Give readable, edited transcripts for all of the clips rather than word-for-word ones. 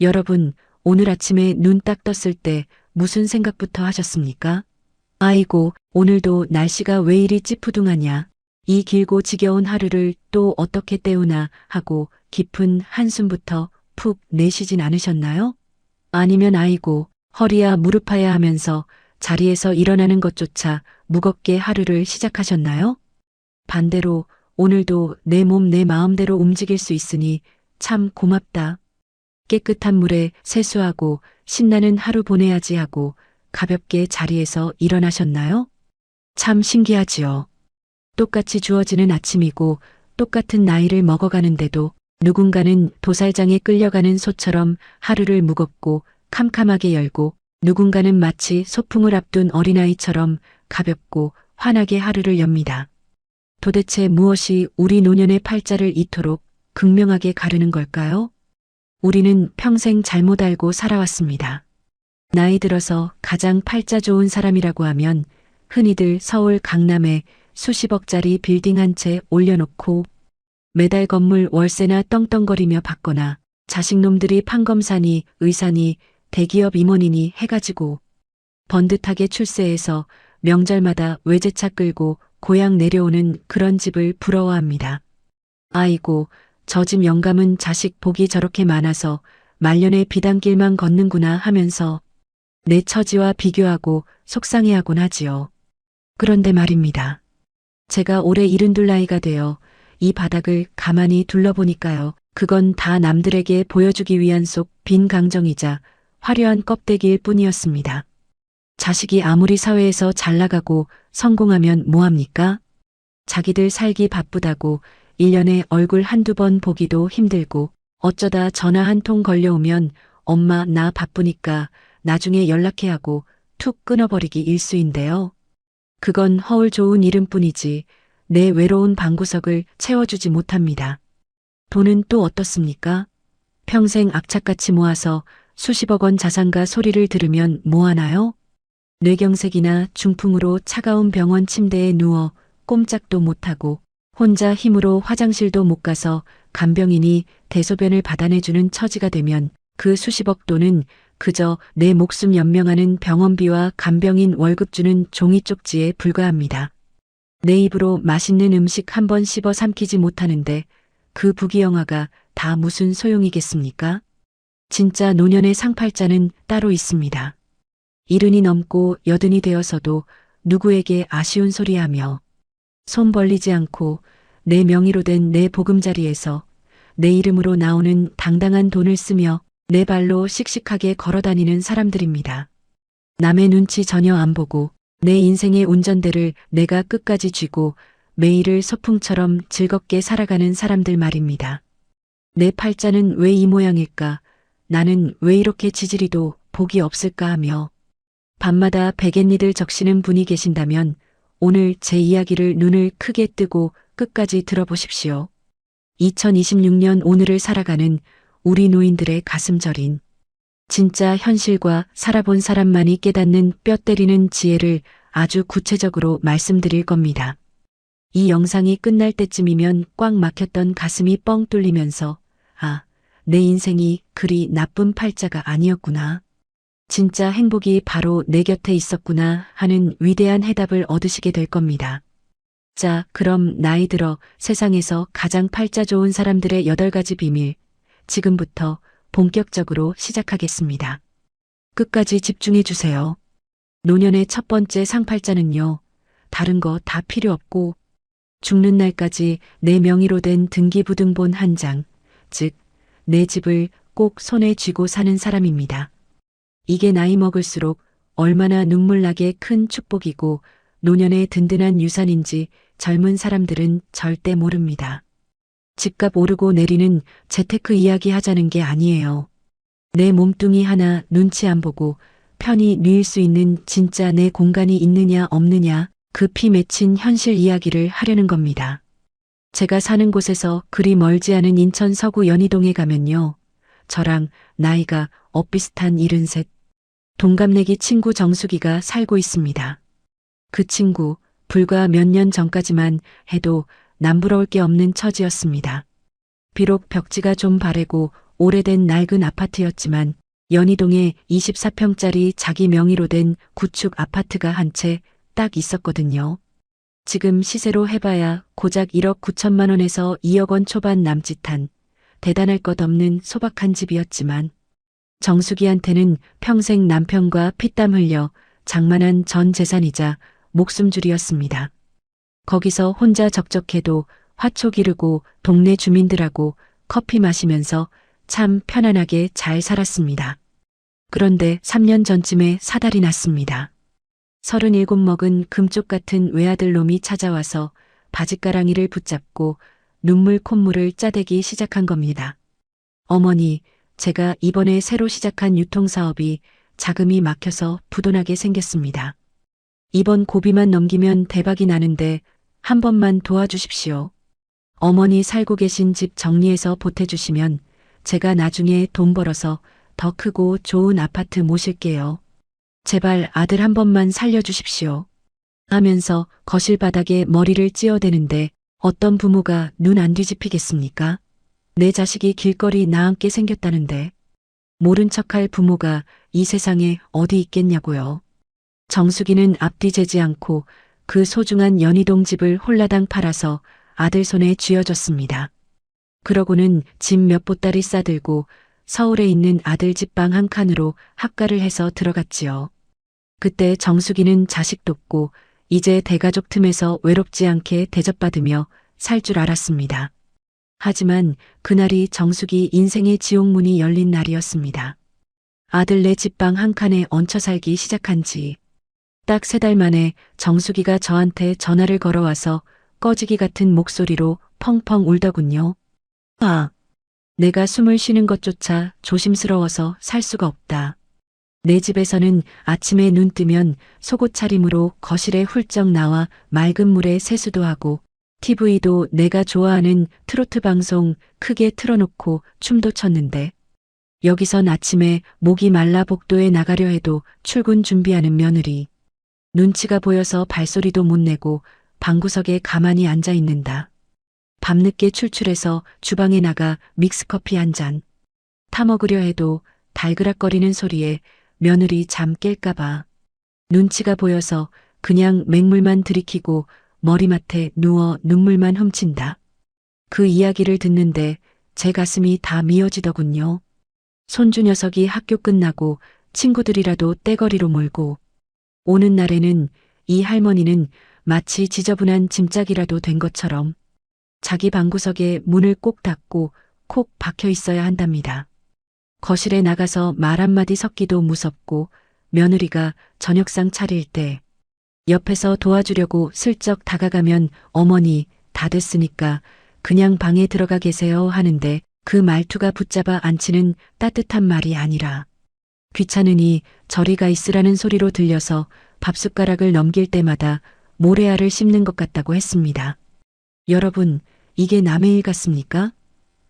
여러분, 오늘 아침에 눈 딱 떴을 때 무슨 생각부터 하셨습니까? 아이고, 오늘도 날씨가 왜 이리 찌푸둥하냐. 이 길고 지겨운 하루를 또 어떻게 때우나 하고 깊은 한숨부터 푹 내쉬진 않으셨나요? 아니면 아이고, 허리야 무릎아야 하면서 자리에서 일어나는 것조차 무겁게 하루를 시작하셨나요? 반대로 오늘도 내 몸 내 마음대로 움직일 수 있으니 참 고맙다. 깨끗한 물에 세수하고 신나는 하루 보내야지 하고 가볍게 자리에서 일어나셨나요? 참 신기하지요. 똑같이 주어지는 아침이고 똑같은 나이를 먹어가는데도 누군가는 도살장에 끌려가는 소처럼 하루를 무겁고 캄캄하게 열고 누군가는 마치 소풍을 앞둔 어린아이처럼 가볍고 환하게 하루를 엽니다. 도대체 무엇이 우리 노년의 팔자를 이토록 극명하게 가르는 걸까요? 우리는 평생 잘못 알고 살아왔습니다. 나이 들어서 가장 팔자 좋은 사람이라고 하면 흔히들 서울 강남에 수십억짜리 빌딩 한 채 올려놓고 매달 건물 월세나 떵떵거리며 받거나 자식놈들이 판검사니 의사니 대기업 임원이니 해가지고 번듯하게 출세해서 명절마다 외제차 끌고 고향 내려오는 그런 집을 부러워합니다. 아이고, 저 집 영감은 자식 복이 저렇게 많아서 말년에 비단길만 걷는구나 하면서 내 처지와 비교하고 속상해하곤 하지요. 그런데 말입니다. 제가 올해 72 나이가 되어 이 바닥을 가만히 둘러보니까요. 그건 다 남들에게 보여주기 위한 속 빈 강정이자 화려한 껍데기일 뿐이었습니다. 자식이 아무리 사회에서 잘 나가고 성공하면 뭐합니까? 자기들 살기 바쁘다고 1년에 얼굴 한두 번 보기도 힘들고 어쩌다 전화 한 통 걸려오면 엄마 나 바쁘니까 나중에 연락해 하고 툭 끊어버리기 일쑤인데요. 그건 허울 좋은 이름뿐이지 내 외로운 방구석을 채워주지 못합니다. 돈은 또 어떻습니까? 평생 악착같이 모아서 수십억 원 자산가 소리를 들으면 뭐하나요? 뇌경색이나 중풍으로 차가운 병원 침대에 누워 꼼짝도 못하고 혼자 힘으로 화장실도 못 가서 간병인이 대소변을 받아내주는 처지가 되면 그 수십억 돈은 그저 내 목숨 연명하는 병원비와 간병인 월급 주는 종이 쪽지에 불과합니다. 내 입으로 맛있는 음식 한 번 씹어 삼키지 못하는데 그 부귀영화가 다 무슨 소용이겠습니까? 진짜 노년의 상팔자는 따로 있습니다. 70이 넘고 80이 되어서도 누구에게 아쉬운 소리하며 손 벌리지 않고 내 명의로 된 내 보금자리에서 내 이름으로 나오는 당당한 돈을 쓰며 내 발로 씩씩하게 걸어다니는 사람들입니다. 남의 눈치 전혀 안 보고 내 인생의 운전대를 내가 끝까지 쥐고 매일을 소풍처럼 즐겁게 살아가는 사람들 말입니다. 내 팔자는 왜 이 모양일까? 나는 왜 이렇게 지지리도 복이 없을까 하며 밤마다 베갯니들 적시는 분이 계신다면 오늘 제 이야기를 눈을 크게 뜨고 끝까지 들어보십시오. 2026년 오늘을 살아가는 우리 노인들의 가슴 저린 진짜 현실과 살아본 사람만이 깨닫는 뼈 때리는 지혜를 아주 구체적으로 말씀드릴 겁니다. 이 영상이 끝날 때쯤이면 꽉 막혔던 가슴이 뻥 뚫리면서 아, 내 인생이 그리 나쁜 팔자가 아니었구나. 진짜 행복이 바로 내 곁에 있었구나 하는 위대한 해답을 얻으시게 될 겁니다. 자, 그럼 나이 들어 세상에서 가장 팔자 좋은 사람들의 8가지 비밀, 지금부터 본격적으로 시작하겠습니다. 끝까지 집중해 주세요. 노년의 첫 번째 상팔자는요, 다른 거 다 필요 없고 죽는 날까지 내 명의로 된 등기부등본 한 장, 즉, 내 집을 꼭 손에 쥐고 사는 사람입니다. 이게 나이 먹을수록 얼마나 눈물나게 큰 축복이고 노년의 든든한 유산인지 젊은 사람들은 절대 모릅니다. 집값 오르고 내리는 재테크 이야기 하자는 게 아니에요. 내 몸뚱이 하나 눈치 안 보고 편히 누일 수 있는 진짜 내 공간이 있느냐 없느냐 급히 맺힌 현실 이야기를 하려는 겁니다. 제가 사는 곳에서 그리 멀지 않은 인천 서구 연희동에 가면요. 저랑 나이가 엇비슷한 73, 동갑내기 친구 정숙이가 살고 있습니다. 그 친구 불과 몇 년 전까지만 해도 남부러울 게 없는 처지였습니다. 비록 벽지가 좀 바래고 오래된 낡은 아파트였지만 연희동에 24평짜리 자기 명의로 된 구축 아파트가 한 채 딱 있었거든요. 지금 시세로 해봐야 고작 1억 9천만 원에서 2억 원 초반 남짓한 대단할 것 없는 소박한 집이었지만 정숙이한테는 평생 남편과 피땀 흘려 장만한 전 재산이자 목숨줄이었습니다. 거기서 혼자 적적해도 화초 기르고 동네 주민들하고 커피 마시면서 참 편안하게 잘 살았습니다. 그런데 3년 전쯤에 사달이 났습니다. 37 먹은 금쪽 같은 외아들 놈이 찾아와서 바짓가랑이를 붙잡고 눈물 콧물을 짜대기 시작한 겁니다. 어머니, 제가 이번에 새로 시작한 유통사업이 자금이 막혀서 부도나게 생겼습니다. 이번 고비만 넘기면 대박이 나는데 한 번만 도와주십시오. 어머니 살고 계신 집 정리해서 보태주시면 제가 나중에 돈 벌어서 더 크고 좋은 아파트 모실게요. 제발 아들 한 번만 살려주십시오. 하면서 거실 바닥에 머리를 찧어대는데 어떤 부모가 눈 안 뒤집히겠습니까? 내 자식이 길거리 나앉게 생겼다는데 모른 척할 부모가 이 세상에 어디 있겠냐고요. 정숙이는 앞뒤 재지 않고 그 소중한 연희동 집을 홀라당 팔아서 아들 손에 쥐어줬습니다. 그러고는 집 몇 보따리 싸들고 서울에 있는 아들 집 방 한 칸으로 학가를 해서 들어갔지요. 그때 정숙이는 자식 돕고 이제 대가족 틈에서 외롭지 않게 대접받으며 살 줄 알았습니다. 하지만 그날이 정숙이 인생의 지옥문이 열린 날이었습니다. 아들네 집방 한 칸에 얹혀 살기 시작한 지 딱 3달 만에 정숙이가 저한테 전화를 걸어와서 꺼지기 같은 목소리로 펑펑 울더군요. 아, 내가 숨을 쉬는 것조차 조심스러워서 살 수가 없다. 내 집에서는 아침에 눈 뜨면 속옷 차림으로 거실에 훌쩍 나와 맑은 물에 세수도 하고 TV도 내가 좋아하는 트로트 방송 크게 틀어놓고 춤도 췄는데 여기선 아침에 목이 말라 복도에 나가려 해도 출근 준비하는 며느리. 눈치가 보여서 발소리도 못 내고 방구석에 가만히 앉아 있는다. 밤늦게 출출해서 주방에 나가 믹스커피 한 잔 타먹으려 해도 달그락거리는 소리에 며느리 잠 깰까봐 눈치가 보여서 그냥 맹물만 들이키고 머리맡에 누워 눈물만 훔친다. 그 이야기를 듣는데 제 가슴이 다 미어지더군요. 손주 녀석이 학교 끝나고 친구들이라도 떼거리로 몰고 오는 날에는 이 할머니는 마치 지저분한 짐짝이라도 된 것처럼 자기 방구석에 문을 꼭 닫고 콕 박혀 있어야 한답니다. 거실에 나가서 말 한마디 섞기도 무섭고 며느리가 저녁상 차릴 때 옆에서 도와주려고 슬쩍 다가가면 어머니 다 됐으니까 그냥 방에 들어가 계세요 하는데 그 말투가 붙잡아 앉히는 따뜻한 말이 아니라 귀찮으니 저리 가 있으라는 소리로 들려서 밥숟가락을 넘길 때마다 모래알을 씹는 것 같다고 했습니다. 여러분, 이게 남의 일 같습니까?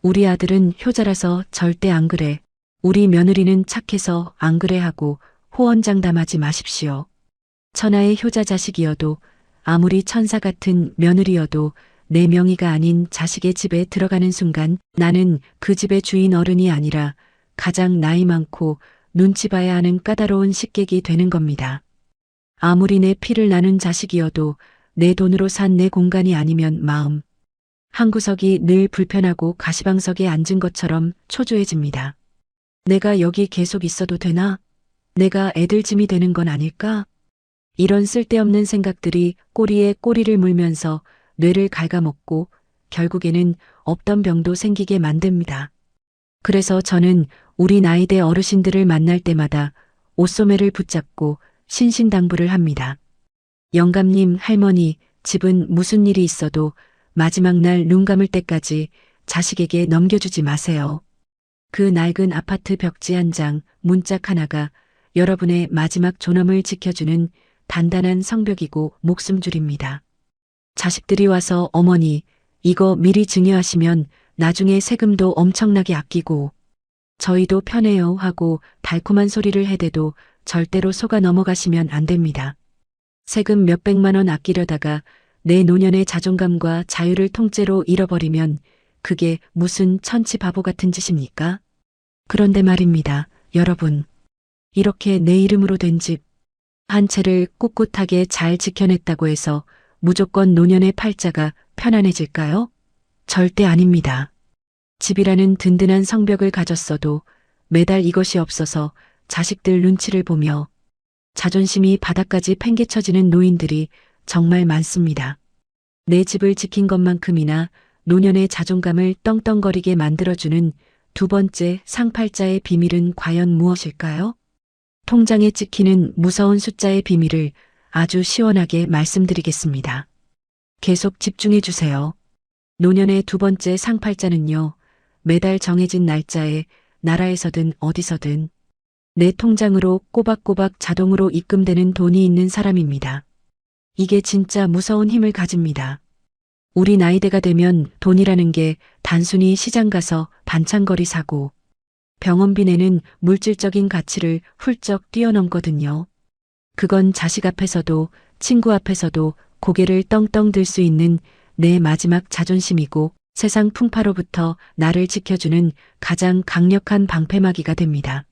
우리 아들은 효자라서 절대 안 그래. 우리 며느리는 착해서 안 그래 하고 호언장담하지 마십시오. 천하의 효자 자식이어도 아무리 천사 같은 며느리여도 내 명의가 아닌 자식의 집에 들어가는 순간 나는 그 집의 주인 어른이 아니라 가장 나이 많고 눈치 봐야 하는 까다로운 식객이 되는 겁니다. 아무리 내 피를 나눈 자식이어도 내 돈으로 산 내 공간이 아니면 마음 한 구석이 늘 불편하고 가시방석에 앉은 것처럼 초조해집니다. 내가 여기 계속 있어도 되나? 내가 애들 짐이 되는 건 아닐까? 이런 쓸데없는 생각들이 꼬리에 꼬리를 물면서 뇌를 갉아먹고 결국에는 없던 병도 생기게 만듭니다. 그래서 저는 우리 나이대 어르신들을 만날 때마다 옷소매를 붙잡고 신신당부를 합니다. 영감님, 할머니, 집은 무슨 일이 있어도 마지막 날 눈 감을 때까지 자식에게 넘겨주지 마세요. 그 낡은 아파트 벽지 한 장, 문짝 하나가 여러분의 마지막 존엄을 지켜주는 단단한 성벽이고 목숨줄입니다. 자식들이 와서 어머니, 이거 미리 증여하시면 나중에 세금도 엄청나게 아끼고 저희도 편해요 하고 달콤한 소리를 해대도 절대로 속아 넘어가시면 안 됩니다. 세금 몇백만 원 아끼려다가 내 노년의 자존감과 자유를 통째로 잃어버리면 그게 무슨 천치 바보 같은 짓입니까? 그런데 말입니다, 여러분. 이렇게 내 이름으로 된 집 한 채를 꿋꿋하게 잘 지켜냈다고 해서 무조건 노년의 팔자가 편안해질까요? 절대 아닙니다. 집이라는 든든한 성벽을 가졌어도 매달 이것이 없어서 자식들 눈치를 보며 자존심이 바닥까지 팽개쳐지는 노인들이 정말 많습니다. 내 집을 지킨 것만큼이나 노년의 자존감을 떵떵거리게 만들어주는 두 번째 상팔자의 비밀은 과연 무엇일까요? 통장에 찍히는 무서운 숫자의 비밀을 아주 시원하게 말씀드리겠습니다. 계속 집중해 주세요. 노년의 두 번째 상팔자는요, 매달 정해진 날짜에 나라에서든 어디서든 내 통장으로 꼬박꼬박 자동으로 입금되는 돈이 있는 사람입니다. 이게 진짜 무서운 힘을 가집니다. 우리 나이대가 되면 돈이라는 게 단순히 시장 가서 반찬거리 사고 병원비 내는 물질적인 가치를 훌쩍 뛰어넘거든요. 그건 자식 앞에서도 친구 앞에서도 고개를 떵떵 들 수 있는 내 마지막 자존심이고 세상 풍파로부터 나를 지켜주는 가장 강력한 방패막이가 됩니다.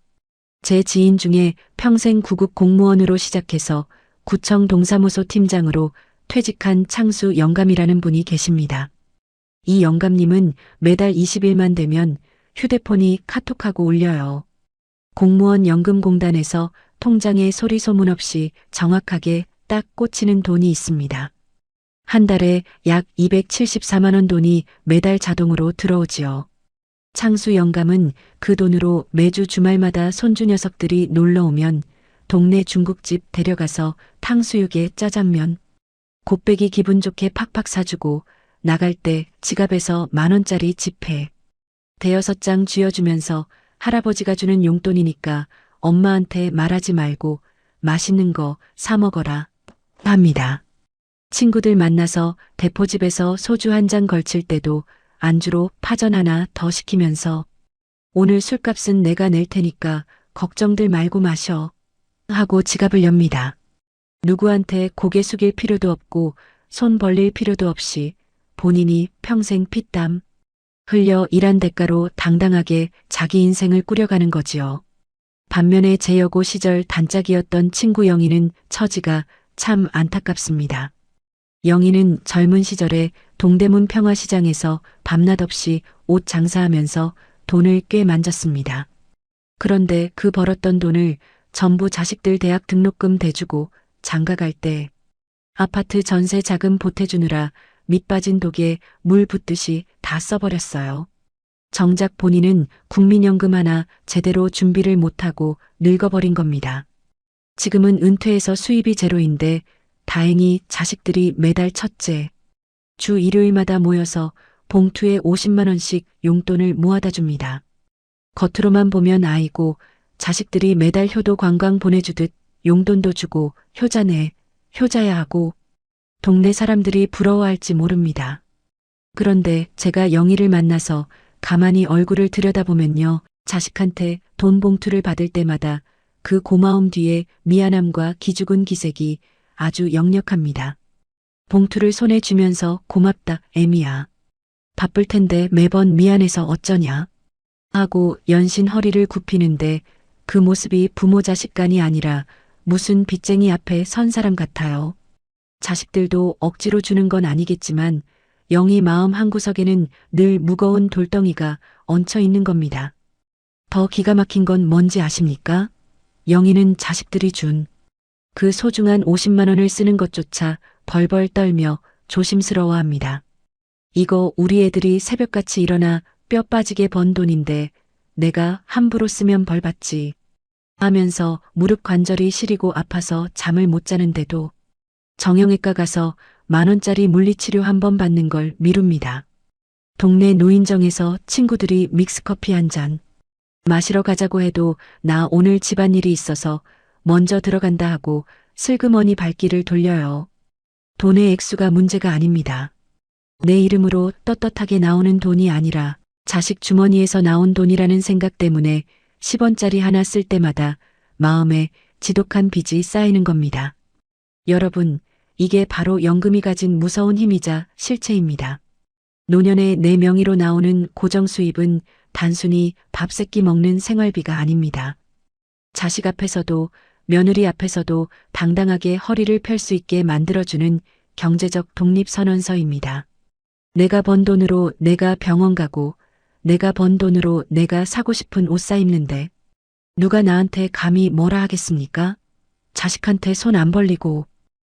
제 지인 중에 평생 구급 공무원으로 시작해서 구청 동사무소 팀장으로 퇴직한 창수 영감이라는 분이 계십니다. 이 영감님은 매달 20일만 되면 휴대폰이 카톡하고 울려요. 공무원 연금공단에서 통장에 소리 소문 없이 정확하게 딱 꽂히는 돈이 있습니다. 한 달에 약 274만 원 돈이 매달 자동으로 들어오지요. 창수 영감은 그 돈으로 매주 주말마다 손주 녀석들이 놀러 오면 동네 중국집 데려가서 탕수육에 짜장면, 곱빼기 기분 좋게 팍팍 사주고 나갈 때 지갑에서 10,000원짜리 지폐, 대여섯 장 쥐어주면서 할아버지가 주는 용돈이니까 엄마한테 말하지 말고 맛있는 거 사 먹어라 합니다. 친구들 만나서 대포집에서 소주 한 잔 걸칠 때도 안주로 파전 하나 더 시키면서 오늘 술값은 내가 낼 테니까 걱정들 말고 마셔 하고 지갑을 엽니다. 누구한테 고개 숙일 필요도 없고 손 벌릴 필요도 없이 본인이 평생 피땀 흘려 일한 대가로 당당하게 자기 인생을 꾸려가는 거지요. 반면에 제 여고 시절 단짝이었던 친구 영희는 처지가 참 안타깝습니다. 영희는 젊은 시절에 동대문 평화시장에서 밤낮 없이 옷 장사하면서 돈을 꽤 만졌습니다. 그런데 그 벌었던 돈을 전부 자식들 대학 등록금 대주고 장가갈 때 아파트 전세 자금 보태주느라 밑빠진 독에 물 붓듯이 다 써버렸어요. 정작 본인은 국민연금 하나 제대로 준비를 못하고 늙어버린 겁니다. 지금은 은퇴해서 수입이 제로인데 다행히 자식들이 매달 첫째, 주 일요일마다 모여서 봉투에 50만 원씩 용돈을 모아다 줍니다. 겉으로만 보면 아이고 자식들이 매달 효도 관광 보내주듯 용돈도 주고 효자네, 효자야 하고 동네 사람들이 부러워할지 모릅니다. 그런데 제가 영희를 만나서 가만히 얼굴을 들여다보면요. 자식한테 돈 봉투를 받을 때마다 그 고마움 뒤에 미안함과 기죽은 기색이 아주 역력합니다. 봉투를 손에 쥐면서 고맙다, 애미야. 바쁠 텐데 매번 미안해서 어쩌냐. 하고 연신 허리를 굽히는데 그 모습이 부모 자식 간이 아니라 무슨 빚쟁이 앞에 선 사람 같아요. 자식들도 억지로 주는 건 아니겠지만 영희 마음 한구석에는 늘 무거운 돌덩이가 얹혀 있는 겁니다. 더 기가 막힌 건 뭔지 아십니까? 영희는 자식들이 준 그 소중한 50만 원을 쓰는 것조차 벌벌 떨며 조심스러워합니다. 이거 우리 애들이 새벽같이 일어나 뼈 빠지게 번 돈인데 내가 함부로 쓰면 벌 받지 하면서 무릎 관절이 시리고 아파서 잠을 못 자는데도 정형외과 가서 10,000원짜리 물리치료 한 번 받는 걸 미룹니다. 동네 노인정에서 친구들이 믹스커피 한 잔 마시러 가자고 해도 나 오늘 집안일이 있어서 먼저 들어간다 하고 슬그머니 발길을 돌려요. 돈의 액수가 문제가 아닙니다. 내 이름으로 떳떳하게 나오는 돈이 아니라 자식 주머니에서 나온 돈이라는 생각 때문에 10원짜리 하나 쓸 때마다 마음에 지독한 빚이 쌓이는 겁니다. 여러분, 이게 바로 연금이 가진 무서운 힘이자 실체입니다. 노년에 내 명의로 나오는 고정 수입은 단순히 밥 세끼 먹는 생활비가 아닙니다. 자식 앞에서도 며느리 앞에서도 당당하게 허리를 펼 수 있게 만들어주는 경제적 독립선언서입니다. 내가 번 돈으로 내가 병원 가고 내가 번 돈으로 내가 사고 싶은 옷 사 입는데 누가 나한테 감히 뭐라 하겠습니까? 자식한테 손 안 벌리고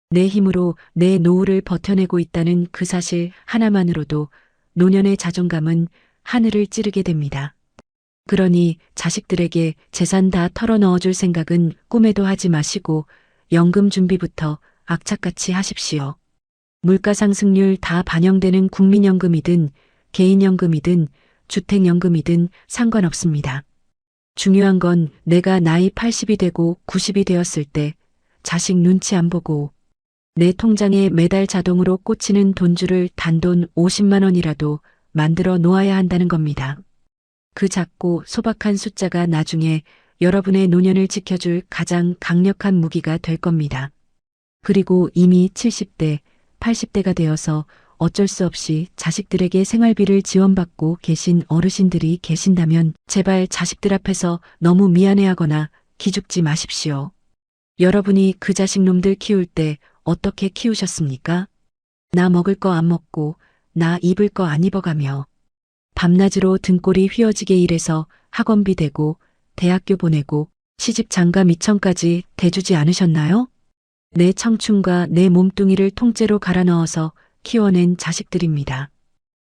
내 힘으로 내 노후를 버텨내고 있다는 그 사실 하나만으로도 노년의 자존감은 하늘을 찌르게 됩니다. 그러니 자식들에게 재산 다 털어 넣어줄 생각은 꿈에도 하지 마시고 연금 준비부터 악착같이 하십시오. 물가 상승률 다 반영되는 국민연금이든 개인연금이든 주택연금이든 상관없습니다. 중요한 건 내가 나이 80이 되고 90이 되었을 때 자식 눈치 안 보고 내 통장에 매달 자동으로 꽂히는 돈줄을 단돈 50만 원이라도 만들어 놓아야 한다는 겁니다. 그 작고 소박한 숫자가 나중에 여러분의 노년을 지켜줄 가장 강력한 무기가 될 겁니다. 그리고 이미 70대, 80대가 되어서 어쩔 수 없이 자식들에게 생활비를 지원받고 계신 어르신들이 계신다면 제발 자식들 앞에서 너무 미안해하거나 기죽지 마십시오. 여러분이 그 자식놈들 키울 때 어떻게 키우셨습니까? 나 먹을 거 안 먹고 나 입을 거 안 입어가며 밤낮으로 등골이 휘어지게 일해서 학원비 대고 대학교 보내고 시집 장가 미천까지 대주지 않으셨나요? 내 청춘과 내 몸뚱이를 통째로 갈아 넣어서 키워낸 자식들입니다.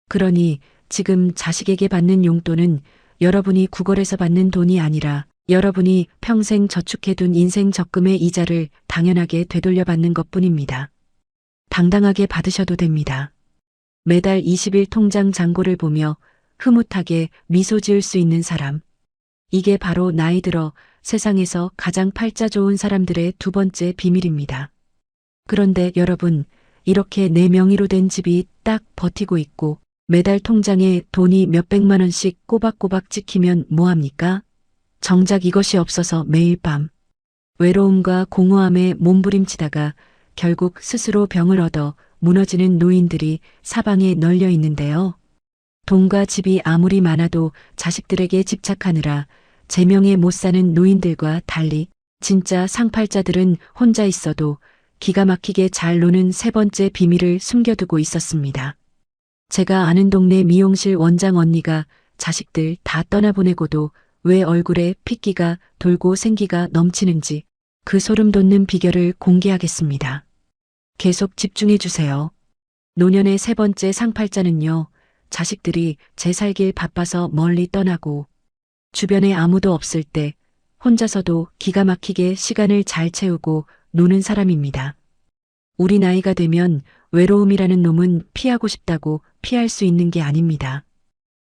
그러니 지금 자식에게 받는 용돈은 여러분이 구걸해서 받는 돈이 아니라 여러분이 평생 저축해둔 인생 적금의 이자를 당연하게 되돌려 받는 것뿐입니다. 당당하게 받으셔도 됩니다. 매달 20일 통장 잔고를 보며 흐뭇하게 미소 지을 수 있는 사람. 이게 바로 나이 들어 세상에서 가장 팔자 좋은 사람들의 두 번째 비밀입니다. 그런데 여러분, 이렇게 내 명의로 된 집이 딱 버티고 있고 매달 통장에 돈이 몇백만 원씩 꼬박꼬박 찍히면 뭐합니까? 정작 이것이 없어서 매일 밤 외로움과 공허함에 몸부림치다가 결국 스스로 병을 얻어 무너지는 노인들이 사방에 널려 있는데요. 돈과 집이 아무리 많아도 자식들에게 집착하느라 제명에 못 사는 노인들과 달리 진짜 상팔자들은 혼자 있어도 기가 막히게 잘 노는 세 번째 비밀을 숨겨두고 있었습니다. 제가 아는 동네 미용실 원장 언니가 자식들 다 떠나보내고도 왜 얼굴에 핏기가 돌고 생기가 넘치는지 그 소름 돋는 비결을 공개하겠습니다. 계속 집중해 주세요. 노년의 세 번째 상팔자는요, 자식들이 제 살길 바빠서 멀리 떠나고 주변에 아무도 없을 때 혼자서도 기가 막히게 시간을 잘 채우고 노는 사람입니다. 우리 나이가 되면 외로움이라는 놈은 피하고 싶다고 피할 수 있는 게 아닙니다.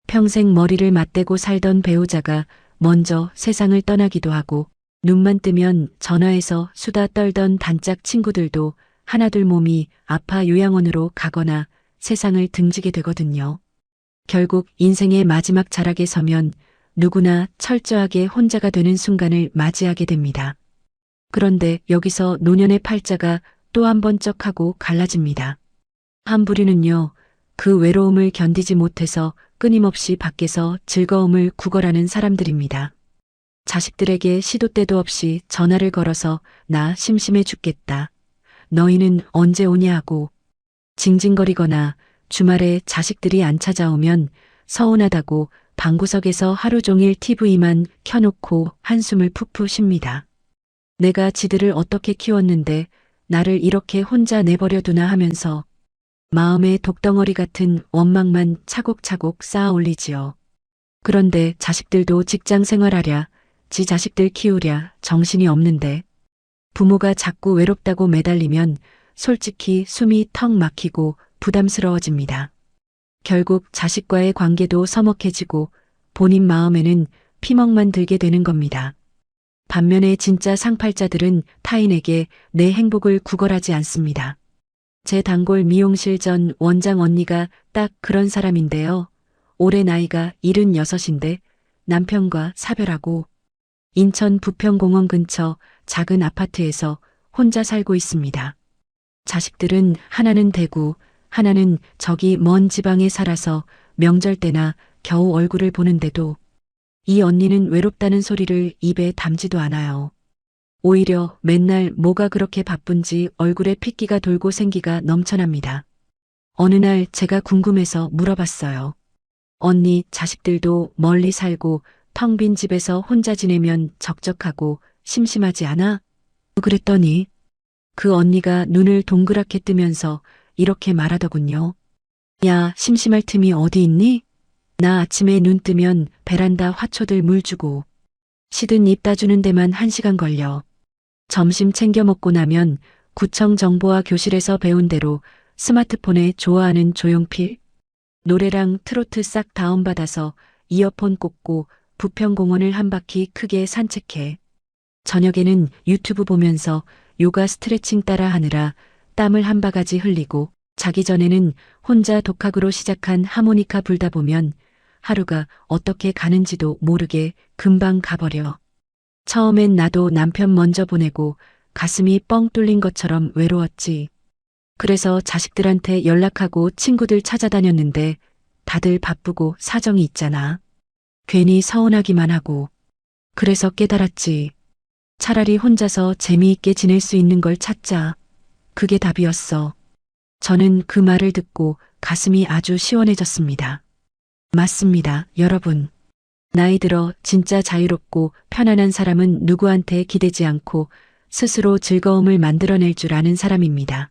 평생 머리를 맞대고 살던 배우자가 먼저 세상을 떠나기도 하고 눈만 뜨면 전화해서 수다 떨던 단짝 친구들도 하나둘 몸이 아파 요양원으로 가거나 세상을 등지게 되거든요. 결국 인생의 마지막 자락에 서면 누구나 철저하게 혼자가 되는 순간을 맞이하게 됩니다. 그런데 여기서 노년의 팔자가 또 한 번 쩍하고 갈라집니다. 한 부류는요, 그 외로움을 견디지 못해서 끊임없이 밖에서 즐거움을 구걸하는 사람들입니다. 자식들에게 시도 때도 없이 전화를 걸어서 나 심심해 죽겠다. 너희는 언제 오냐 하고 징징거리거나 주말에 자식들이 안 찾아오면 서운하다고 방구석에서 하루 종일 TV만 켜놓고 한숨을 푹푹 쉽니다. 내가 지들을 어떻게 키웠는데 나를 이렇게 혼자 내버려 두나 하면서 마음의 독덩어리 같은 원망만 차곡차곡 쌓아 올리지요. 그런데 자식들도 직장 생활하랴, 지 자식들 키우랴 정신이 없는데 부모가 자꾸 외롭다고 매달리면 솔직히 숨이 턱 막히고 부담스러워집니다. 결국 자식과의 관계도 서먹해지고 본인 마음에는 피멍만 들게 되는 겁니다. 반면에 진짜 상팔자들은 타인에게 내 행복을 구걸하지 않습니다. 제 단골 미용실 전 원장 언니가 딱 그런 사람인데요. 올해 나이가 76인데 남편과 사별하고 인천 부평공원 근처 작은 아파트에서 혼자 살고 있습니다. 자식들은 하나는 대구, 하나는 저기 먼 지방에 살아서 명절 때나 겨우 얼굴을 보는데도 이 언니는 외롭다는 소리를 입에 담지도 않아요. 오히려 맨날 뭐가 그렇게 바쁜지 얼굴에 핏기가 돌고 생기가 넘쳐납니다. 어느 날 제가 궁금해서 물어봤어요. 언니, 자식들도 멀리 살고 텅 빈 집에서 혼자 지내면 적적하고 심심하지 않아? 그랬더니 그 언니가 눈을 동그랗게 뜨면서 이렇게 말하더군요. 야, 심심할 틈이 어디 있니? 나 아침에 눈 뜨면 베란다 화초들 물 주고 시든 잎 따주는 데만 1시간 걸려. 점심 챙겨 먹고 나면 구청 정보와 교실에서 배운 대로 스마트폰에 좋아하는 조용필 노래랑 트로트 싹 다운받아서 이어폰 꽂고 부평공원을 한 바퀴 크게 산책해. 저녁에는 유튜브 보면서 요가 스트레칭 따라 하느라 땀을 한 바가지 흘리고 자기 전에는 혼자 독학으로 시작한 하모니카 불다 보면 하루가 어떻게 가는지도 모르게 금방 가버려. 처음엔 나도 남편 먼저 보내고 가슴이 뻥 뚫린 것처럼 외로웠지. 그래서 자식들한테 연락하고 친구들 찾아다녔는데 다들 바쁘고 사정이 있잖아. 괜히 서운하기만 하고. 그래서 깨달았지. 차라리 혼자서 재미있게 지낼 수 있는 걸 찾자. 그게 답이었어. 저는 그 말을 듣고 가슴이 아주 시원해졌습니다. 맞습니다, 여러분. 나이 들어 진짜 자유롭고 편안한 사람은 누구한테 기대지 않고 스스로 즐거움을 만들어낼 줄 아는 사람입니다.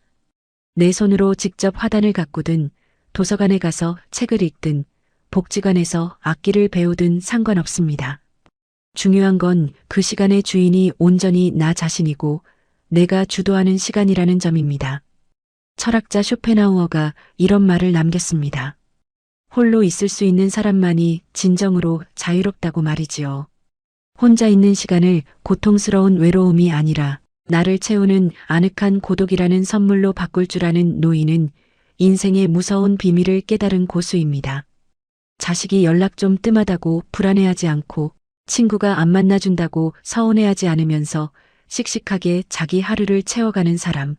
내 손으로 직접 화단을 가꾸든 도서관에 가서 책을 읽든 복지관에서 악기를 배우든 상관없습니다. 중요한 건 그 시간의 주인이 온전히 나 자신이고 내가 주도하는 시간이라는 점입니다. 철학자 쇼펜하우어가 이런 말을 남겼습니다. 홀로 있을 수 있는 사람만이 진정으로 자유롭다고 말이지요. 혼자 있는 시간을 고통스러운 외로움이 아니라 나를 채우는 아늑한 고독이라는 선물로 바꿀 줄 아는 노인은 인생의 무서운 비밀을 깨달은 고수입니다. 자식이 연락 좀 뜸하다고 불안해하지 않고 친구가 안 만나준다고 서운해하지 않으면서 씩씩하게 자기 하루를 채워가는 사람.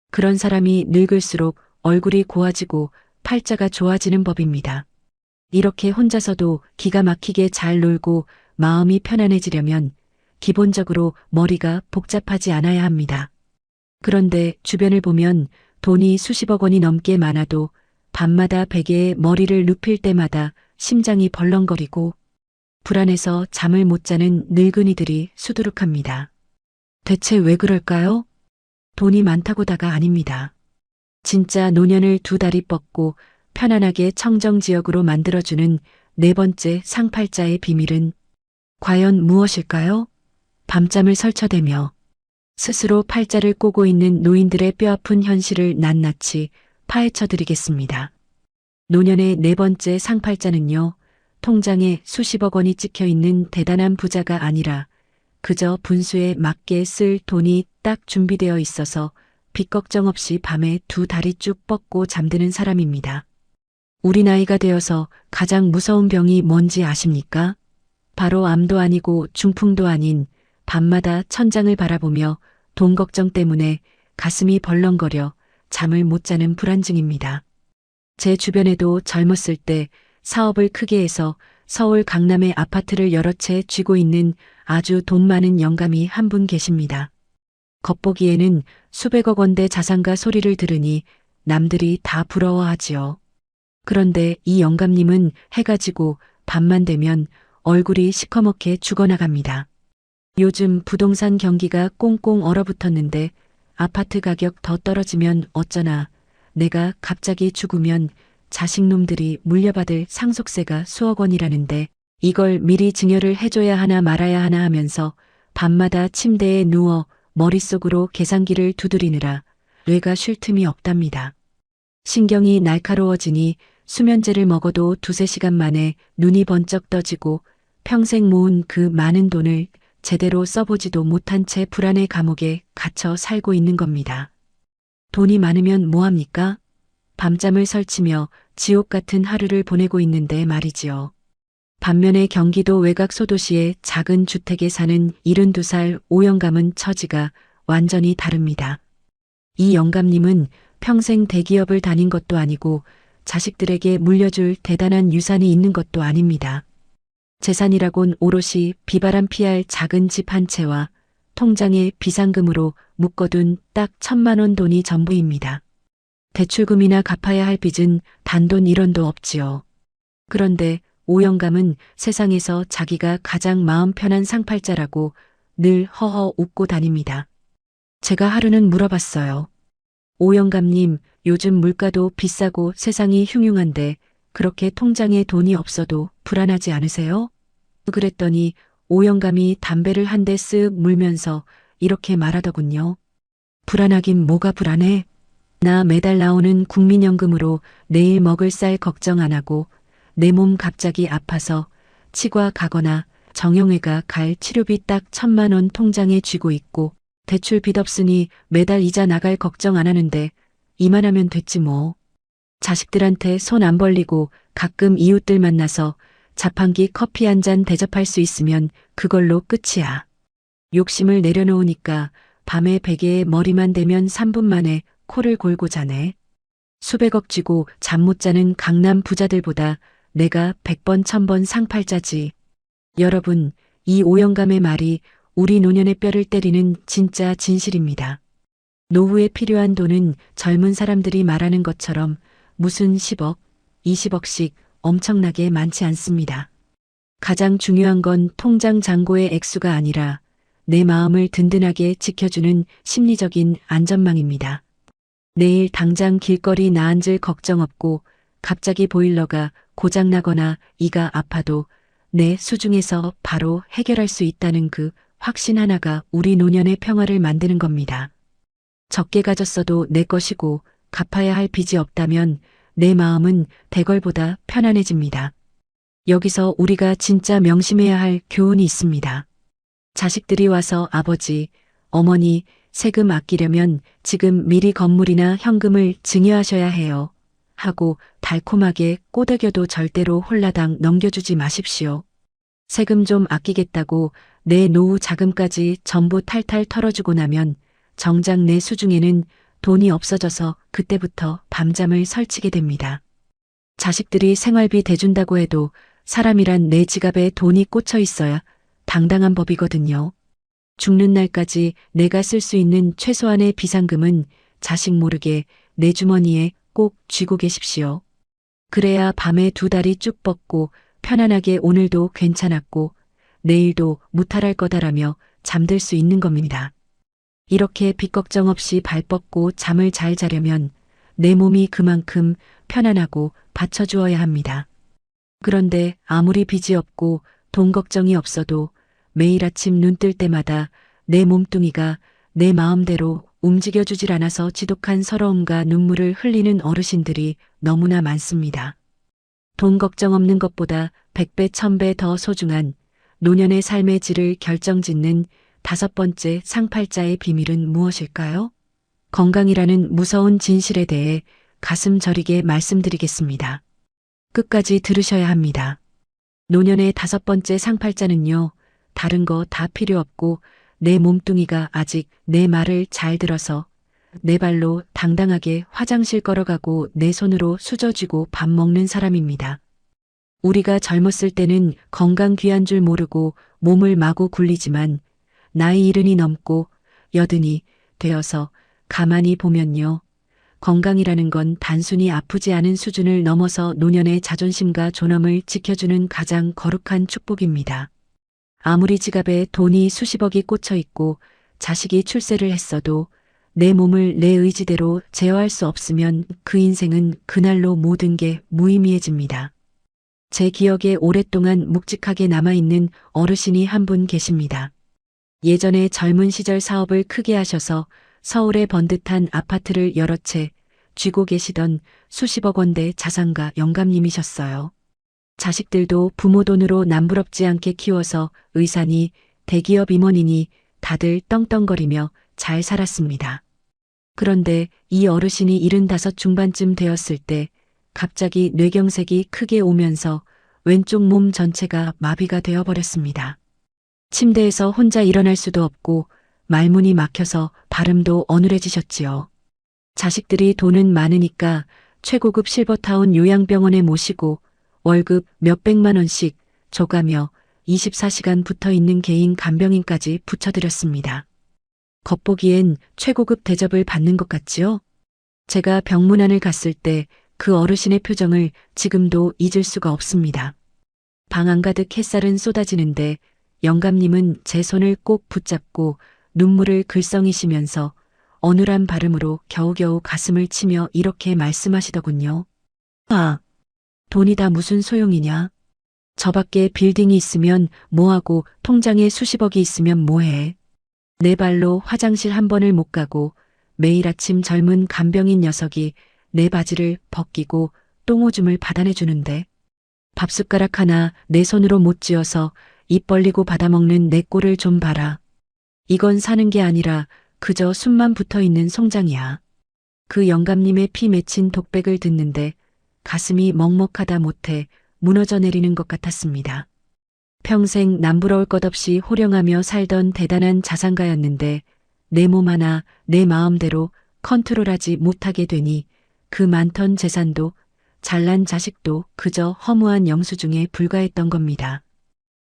그런 사람이 늙을수록 얼굴이 고와지고 팔자가 좋아지는 법입니다. 이렇게 혼자서도 기가 막히게 잘 놀고 마음이 편안해지려면 기본적으로 머리가 복잡하지 않아야 합니다. 그런데 주변을 보면 돈이 수십억 원이 넘게 많아도 밤마다 베개에 머리를 눕힐 때마다 심장이 벌렁거리고 불안해서 잠을 못 자는 늙은이들이 수두룩합니다. 대체 왜 그럴까요? 돈이 많다고다가 아닙니다. 진짜 노년을 두 다리 뻗고 편안하게 청정지역으로 만들어주는 네 번째 상팔자의 비밀은 과연 무엇일까요? 밤잠을 설쳐대며 스스로 팔자를 꼬고 있는 노인들의 뼈아픈 현실을 낱낱이 파헤쳐드리겠습니다. 노년의 네 번째 상팔자는요, 통장에 수십억 원이 찍혀 있는 대단한 부자가 아니라 그저 분수에 맞게 쓸 돈이 딱 준비되어 있어서 빚 걱정 없이 밤에 두 다리 쭉 뻗고 잠드는 사람입니다. 우리 나이가 되어서 가장 무서운 병이 뭔지 아십니까? 바로 암도 아니고 중풍도 아닌 밤마다 천장을 바라보며 돈 걱정 때문에 가슴이 벌렁거려 잠을 못 자는 불안증입니다. 제 주변에도 젊었을 때 사업을 크게 해서 서울 강남의 아파트를 여러 채 쥐고 있는 아주 돈 많은 영감이 한 분 계십니다. 겉보기에는 수백억 원대 자산가 소리를 들으니 남들이 다 부러워하지요. 그런데 이 영감님은 해가 지고 밤만 되면 얼굴이 시커멓게 죽어나갑니다. 요즘 부동산 경기가 꽁꽁 얼어붙었는데 아파트 가격 더 떨어지면 어쩌나, 내가 갑자기 죽으면 자식놈들이 물려받을 상속세가 수억 원이라는데 이걸 미리 증여를 해줘야 하나 말아야 하나 하면서 밤마다 침대에 누워 머릿속으로 계산기를 두드리느라 뇌가 쉴 틈이 없답니다. 신경이 날카로워지니 수면제를 먹어도 두세 시간 만에 눈이 번쩍 떠지고 평생 모은 그 많은 돈을 제대로 써보지도 못한 채 불안의 감옥에 갇혀 살고 있는 겁니다. 돈이 많으면 뭐합니까? 밤잠을 설치며 지옥 같은 하루를 보내고 있는데 말이지요. 반면에 경기도 외곽 소도시의 작은 주택에 사는 72살 오영감은 처지가 완전히 다릅니다. 이 영감님은 평생 대기업을 다닌 것도 아니고 자식들에게 물려줄 대단한 유산이 있는 것도 아닙니다. 재산이라곤 오롯이 비바람 피할 작은 집 한 채와 통장에 비상금으로 묶어둔 딱 1,000만 원 돈이 전부입니다. 대출금이나 갚아야 할 빚은 단돈 1원도 없지요. 그런데 오영감은 세상에서 자기가 가장 마음 편한 상팔자라고 늘 허허 웃고 다닙니다. 제가 하루는 물어봤어요. 오영감님, 요즘 물가도 비싸고 세상이 흉흉한데 그렇게 통장에 돈이 없어도 불안하지 않으세요? 그랬더니 오영감이 담배를 한 대 쓱 물면서 이렇게 말하더군요. 불안하긴 뭐가 불안해? 나 매달 나오는 국민연금으로 내일 먹을 쌀 걱정 안 하고 내 몸 갑자기 아파서 치과 가거나 정형외과 갈 치료비 딱 1,000만 원 통장에 쥐고 있고 대출 빚 없으니 매달 이자 나갈 걱정 안 하는데 이만하면 됐지 뭐. 자식들한테 손 안 벌리고 가끔 이웃들 만나서 자판기 커피 한 잔 대접할 수 있으면 그걸로 끝이야. 욕심을 내려놓으니까 밤에 베개에 머리만 대면 3분 만에 코를 골고 자네. 수백억 쥐고 잠 못 자는 강남 부자들보다 내가 100번 1000번 상팔자지. 여러분, 이 오영감의 말이 우리 노년의 뼈를 때리는 진짜 진실입니다. 노후에 필요한 돈은 젊은 사람들이 말하는 것처럼 무슨 10억, 20억씩 엄청나게 많지 않습니다. 가장 중요한 건 통장 잔고의 액수가 아니라 내 마음을 든든하게 지켜주는 심리적인 안전망입니다. 내일 당장 길거리 나앉을 걱정 없고 갑자기 보일러가 고장나거나 이가 아파도 내 수중에서 바로 해결할 수 있다는 그 확신 하나가 우리 노년의 평화를 만드는 겁니다. 적게 가졌어도 내 것이고 갚아야 할 빚이 없다면 내 마음은 대궐보다 편안해집니다. 여기서 우리가 진짜 명심해야 할 교훈이 있습니다. 자식들이 와서 아버지, 어머니, 세금 아끼려면 지금 미리 건물이나 현금을 증여하셔야 해요. 하고 달콤하게 꼬드겨도 절대로 홀라당 넘겨주지 마십시오. 세금 좀 아끼겠다고 내 노후 자금까지 전부 탈탈 털어주고 나면 정작 내 수중에는 돈이 없어져서 그때부터 밤잠을 설치게 됩니다. 자식들이 생활비 대준다고 해도 사람이란 내 지갑에 돈이 꽂혀 있어야 당당한 법이거든요. 죽는 날까지 내가 쓸 수 있는 최소한의 비상금은 자식 모르게 내 주머니에 꼭 쥐고 계십시오. 그래야 밤에 두 다리 쭉 뻗고 편안하게 오늘도 괜찮았고 내일도 무탈할 거다라며 잠들 수 있는 겁니다. 이렇게 빚 걱정 없이 발 뻗고 잠을 잘 자려면 내 몸이 그만큼 편안하고 받쳐주어야 합니다. 그런데 아무리 빚이 없고 돈 걱정이 없어도 매일 아침 눈 뜰 때마다 내 몸뚱이가 내 마음대로 움직여주질 않아서 지독한 서러움과 눈물을 흘리는 어르신들이 너무나 많습니다. 돈 걱정 없는 것보다 100배 1000배 더 소중한 노년의 삶의 질을 결정짓는 5번째 상팔자의 비밀은 무엇일까요? 건강이라는 무서운 진실에 대해 가슴 저리게 말씀드리겠습니다. 끝까지 들으셔야 합니다. 노년의 5번째 상팔자는요, 다른 거 다 필요 없고 내 몸뚱이가 아직 내 말을 잘 들어서 내 발로 당당하게 화장실 걸어가고 내 손으로 수저 쥐고 밥 먹는 사람입니다. 우리가 젊었을 때는 건강 귀한 줄 모르고 몸을 마구 굴리지만 나이 70이 넘고 80이 되어서 가만히 보면요. 건강이라는 건 단순히 아프지 않은 수준을 넘어서 노년의 자존심과 존엄을 지켜주는 가장 거룩한 축복입니다. 아무리 지갑에 돈이 수십억이 꽂혀 있고 자식이 출세를 했어도 내 몸을 내 의지대로 제어할 수 없으면 그 인생은 그날로 모든 게 무의미해집니다. 제 기억에 오랫동안 묵직하게 남아있는 어르신이 한 분 계십니다. 예전에 젊은 시절 사업을 크게 하셔서 서울의 번듯한 아파트를 여러 채 쥐고 계시던 수십억 원대 자산가 영감님이셨어요. 자식들도 부모 돈으로 남부럽지 않게 키워서 의사니 대기업 임원이니 다들 떵떵거리며 잘 살았습니다. 그런데 이 어르신이 75 중반쯤 되었을 때 갑자기 뇌경색이 크게 오면서 왼쪽 몸 전체가 마비가 되어버렸습니다. 침대에서 혼자 일어날 수도 없고 말문이 막혀서 발음도 어눌해지셨지요. 자식들이 돈은 많으니까 최고급 실버타운 요양병원에 모시고 월급 몇백만 원씩 줘가며 24시간 붙어 있는 개인 간병인까지 붙여드렸습니다. 겉보기엔 최고급 대접을 받는 것 같지요? 제가 병문안을 갔을 때 그 어르신의 표정을 지금도 잊을 수가 없습니다. 방 안가득 햇살은 쏟아지는데 영감님은 제 손을 꼭 붙잡고 눈물을 글썽이시면서 어눌한 발음으로 겨우겨우 가슴을 치며 이렇게 말씀하시더군요. 아, 돈이 다 무슨 소용이냐? 저 밖에 빌딩이 있으면 뭐하고 통장에 수십억이 있으면 뭐해? 내 발로 화장실 한 번을 못 가고 매일 아침 젊은 간병인 녀석이 내 바지를 벗기고 똥오줌을 받아내주는데 밥숟가락 하나 내 손으로 못 쥐어서 입 벌리고 받아먹는 내 꼴을 좀 봐라. 이건 사는 게 아니라 그저 숨만 붙어있는 송장이야. 그 영감님의 피 맺힌 독백을 듣는데 가슴이 먹먹하다 못해 무너져 내리는 것 같았습니다. 평생 남부러울 것 없이 호령하며 살던 대단한 자산가였는데 내 몸 하나 내 마음대로 컨트롤하지 못하게 되니 그 많던 재산도 잘난 자식도 그저 허무한 영수증에 불과했던 겁니다.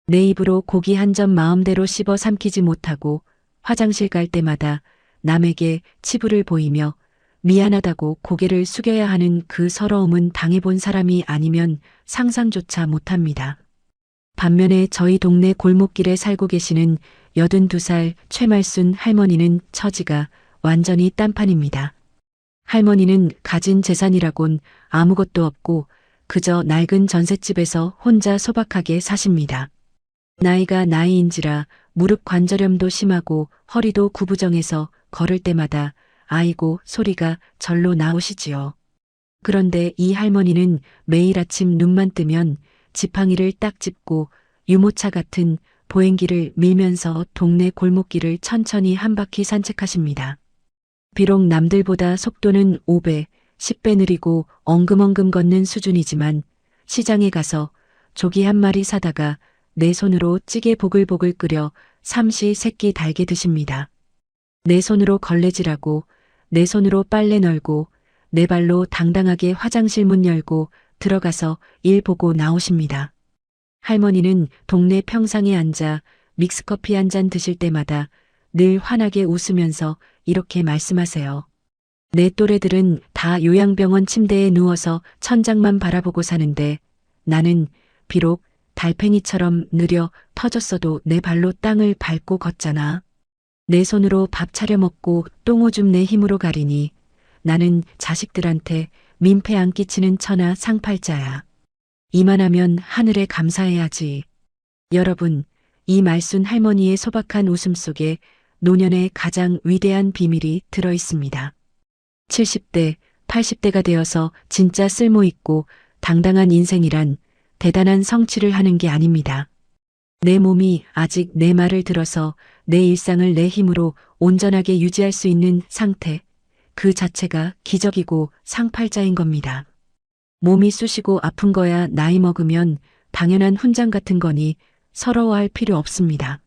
내 입으로 고기 한 점 마음대로 씹어 삼키지 못하고 화장실 갈 때마다 남에게 치부를 보이며 미안하다고 고개를 숙여야 하는 그 서러움은 당해본 사람이 아니면 상상조차 못합니다. 반면에 저희 동네 골목길에 살고 계시는 82살 최말순 할머니는 처지가 완전히 딴판입니다. 할머니는 가진 재산이라곤 아무것도 없고 그저 낡은 전셋집에서 혼자 소박하게 사십니다. 나이가 나이인지라 무릎 관절염도 심하고 허리도 구부정해서 걸을 때마다 아이고 소리가 절로 나오시지요. 그런데 이 할머니는 매일 아침 눈만 뜨면 지팡이를 딱 짚고 유모차 같은 보행기를 밀면서 동네 골목길을 천천히 한 바퀴 산책하십니다. 비록 남들보다 속도는 5배, 10배 느리고 엉금엉금 걷는 수준이지만 시장에 가서 조기 한 마리 사다가 내 손으로 찌개 보글보글 끓여 삼시 세끼 달게 드십니다. 내 손으로 걸레질하고 내 손으로 빨래 널고 내 발로 당당하게 화장실 문 열고 들어가서 일 보고 나오십니다. 할머니는 동네 평상에 앉아 믹스커피 한 잔 드실 때마다 늘 환하게 웃으면서 이렇게 말씀하세요. 내 또래들은 다 요양병원 침대에 누워서 천장만 바라보고 사는데 나는 비록 달팽이처럼 느려 터졌어도 내 발로 땅을 밟고 걷잖아. 내 손으로 밥 차려 먹고 똥오줌 내 힘으로 가리니 나는 자식들한테 민폐 안 끼치는 천하 상팔자야. 이만하면 하늘에 감사해야지. 여러분, 이 말순 할머니의 소박한 웃음 속에 노년의 가장 위대한 비밀이 들어 있습니다. 70대, 80대가 되어서 진짜 쓸모있고 당당한 인생이란 대단한 성취를 하는 게 아닙니다. 내 몸이 아직 내 말을 들어서 내 일상을 내 힘으로 온전하게 유지할 수 있는 상태, 그 자체가 기적이고 상팔자인 겁니다. 몸이 쑤시고 아픈 거야 나이 먹으면 당연한 훈장 같은 거니 서러워할 필요 없습니다.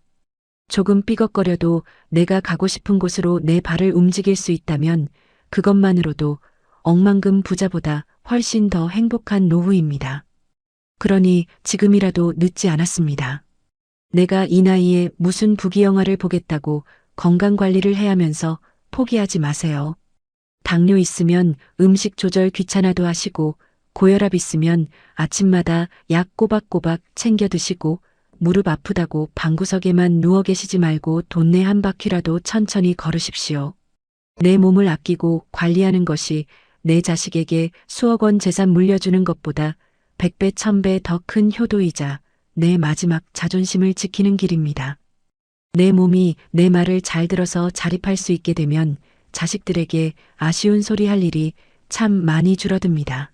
조금 삐걱거려도 내가 가고 싶은 곳으로 내 발을 움직일 수 있다면 그것만으로도 억만금 부자보다 훨씬 더 행복한 노후입니다. 그러니 지금이라도 늦지 않았습니다. 내가 이 나이에 무슨 부귀영화를 보겠다고 건강관리를 해야 하면서 포기하지 마세요. 당뇨 있으면 음식 조절 귀찮아도 하시고 고혈압 있으면 아침마다 약 꼬박꼬박 챙겨 드시고 무릎 아프다고 방구석에만 누워 계시지 말고 동네 한 바퀴라도 천천히 걸으십시오. 내 몸을 아끼고 관리하는 것이 내 자식에게 수억 원 재산 물려주는 것보다 100배, 1000배 더 큰 효도이자 내 마지막 자존심을 지키는 길입니다. 내 몸이 내 말을 잘 들어서 자립할 수 있게 되면 자식들에게 아쉬운 소리 할 일이 참 많이 줄어듭니다.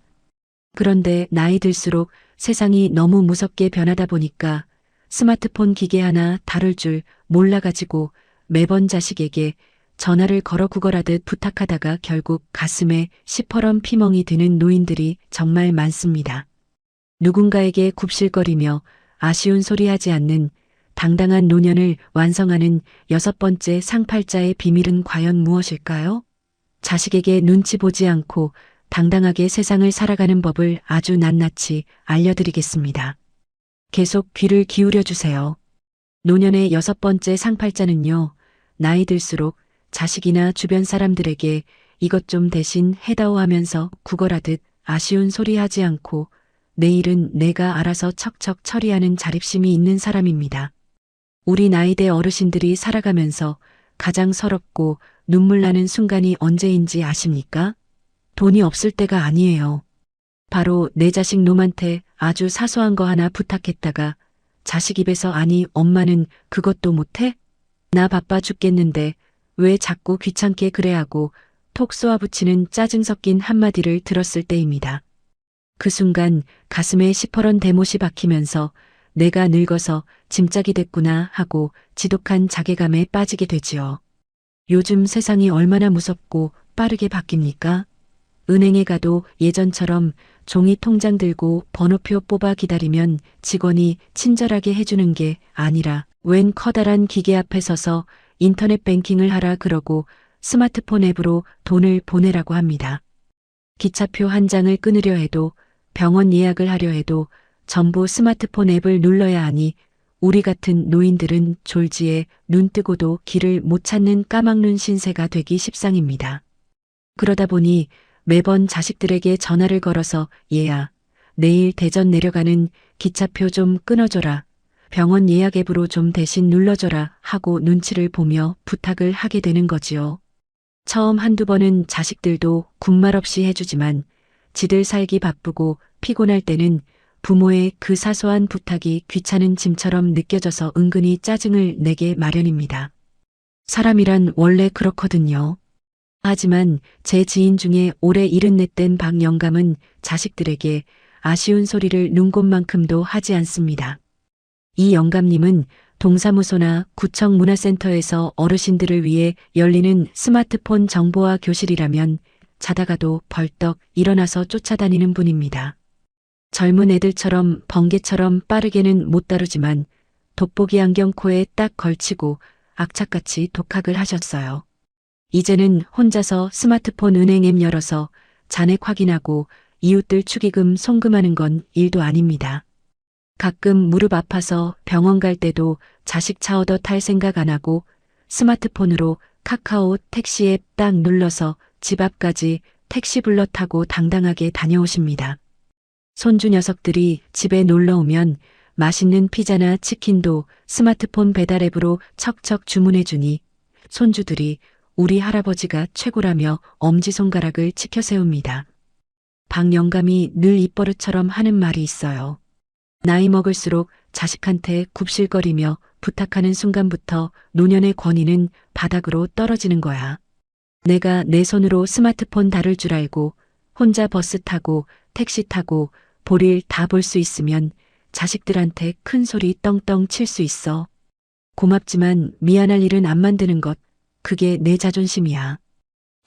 그런데 나이 들수록 세상이 너무 무섭게 변하다 보니까 스마트폰 기계 하나 다룰 줄 몰라가지고 매번 자식에게 전화를 걸어 구걸하듯 부탁하다가 결국 가슴에 시퍼런 피멍이 드는 노인들이 정말 많습니다. 누군가에게 굽실거리며 아쉬운 소리 하지 않는 당당한 노년을 완성하는 6번째 상팔자의 비밀은 과연 무엇일까요? 자식에게 눈치 보지 않고 당당하게 세상을 살아가는 법을 아주 낱낱이 알려드리겠습니다. 계속 귀를 기울여 주세요. 노년의 6번째 상팔자는요, 나이 들수록 자식이나 주변 사람들에게 이것 좀 대신 해다오 하면서 구걸하듯 아쉬운 소리 하지 않고 내일은 내가 알아서 척척 처리하는 자립심이 있는 사람입니다. 우리 나이대 어르신들이 살아가면서 가장 서럽고 눈물 나는 순간이 언제인지 아십니까? 돈이 없을 때가 아니에요. 바로 내 자식 놈한테 아주 사소한 거 하나 부탁했다가 자식 입에서 아니 엄마는 그것도 못해? 나 바빠 죽겠는데 왜 자꾸 귀찮게 그래 하고 톡 쏘아붙이는 짜증 섞인 한마디를 들었을 때입니다. 그 순간 가슴에 시퍼런 대못이 박히면서 내가 늙어서 짐짝이 됐구나 하고 지독한 자괴감에 빠지게 되지요. 요즘 세상이 얼마나 무섭고 빠르게 바뀝니까? 은행에 가도 예전처럼 종이 통장 들고 번호표 뽑아 기다리면 직원이 친절하게 해주는 게 아니라 웬 커다란 기계 앞에 서서 인터넷 뱅킹을 하라 그러고 스마트폰 앱으로 돈을 보내라고 합니다. 기차표 한 장을 끊으려 해도 병원 예약을 하려 해도 전부 스마트폰 앱을 눌러야 하니 우리 같은 노인들은 졸지에 눈 뜨고도 길을 못 찾는 까막눈 신세가 되기 십상입니다. 그러다 보니 매번 자식들에게 전화를 걸어서 얘야, 내일 대전 내려가는 기차표 좀 끊어줘라. 병원 예약 앱으로 좀 대신 눌러줘라 하고 눈치를 보며 부탁을 하게 되는 거지요. 처음 한두 번은 자식들도 군말 없이 해주지만 지들 살기 바쁘고 피곤할 때는 부모의 그 사소한 부탁이 귀찮은 짐처럼 느껴져서 은근히 짜증을 내게 마련입니다. 사람이란 원래 그렇거든요. 하지만 제 지인 중에 올해 74된 박영감은 자식들에게 아쉬운 소리를 눈곱만큼도 하지 않습니다. 이 영감님은 동사무소나 구청 문화센터에서 어르신들을 위해 열리는 스마트폰 정보화 교실이라면 자다가도 벌떡 일어나서 쫓아다니는 분입니다. 젊은 애들처럼 번개처럼 빠르게는 못 다루지만 돋보기 안경 코에 딱 걸치고 악착같이 독학을 하셨어요. 이제는 혼자서 스마트폰 은행 앱 열어서 잔액 확인하고 이웃들 축의금 송금하는 건 일도 아닙니다. 가끔 무릎 아파서 병원 갈 때도 자식 차 얻어 탈 생각 안 하고 스마트폰으로 카카오 택시 앱 딱 눌러서 집 앞까지 택시 불러 타고 당당하게 다녀오십니다. 손주 녀석들이 집에 놀러 오면 맛있는 피자나 치킨도 스마트폰 배달 앱으로 척척 주문해 주니 손주들이 우리 할아버지가 최고라며 엄지손가락을 치켜 세웁니다. 박영감이 늘 입버릇처럼 하는 말이 있어요. 나이 먹을수록 자식한테 굽실거리며 부탁하는 순간부터 노년의 권위는 바닥으로 떨어지는 거야. 내가 내 손으로 스마트폰 다룰 줄 알고 혼자 버스 타고 택시 타고 볼일 다 볼 수 있으면 자식들한테 큰 소리 떵떵 칠 수 있어. 고맙지만 미안할 일은 안 만드는 것, 그게 내 자존심이야.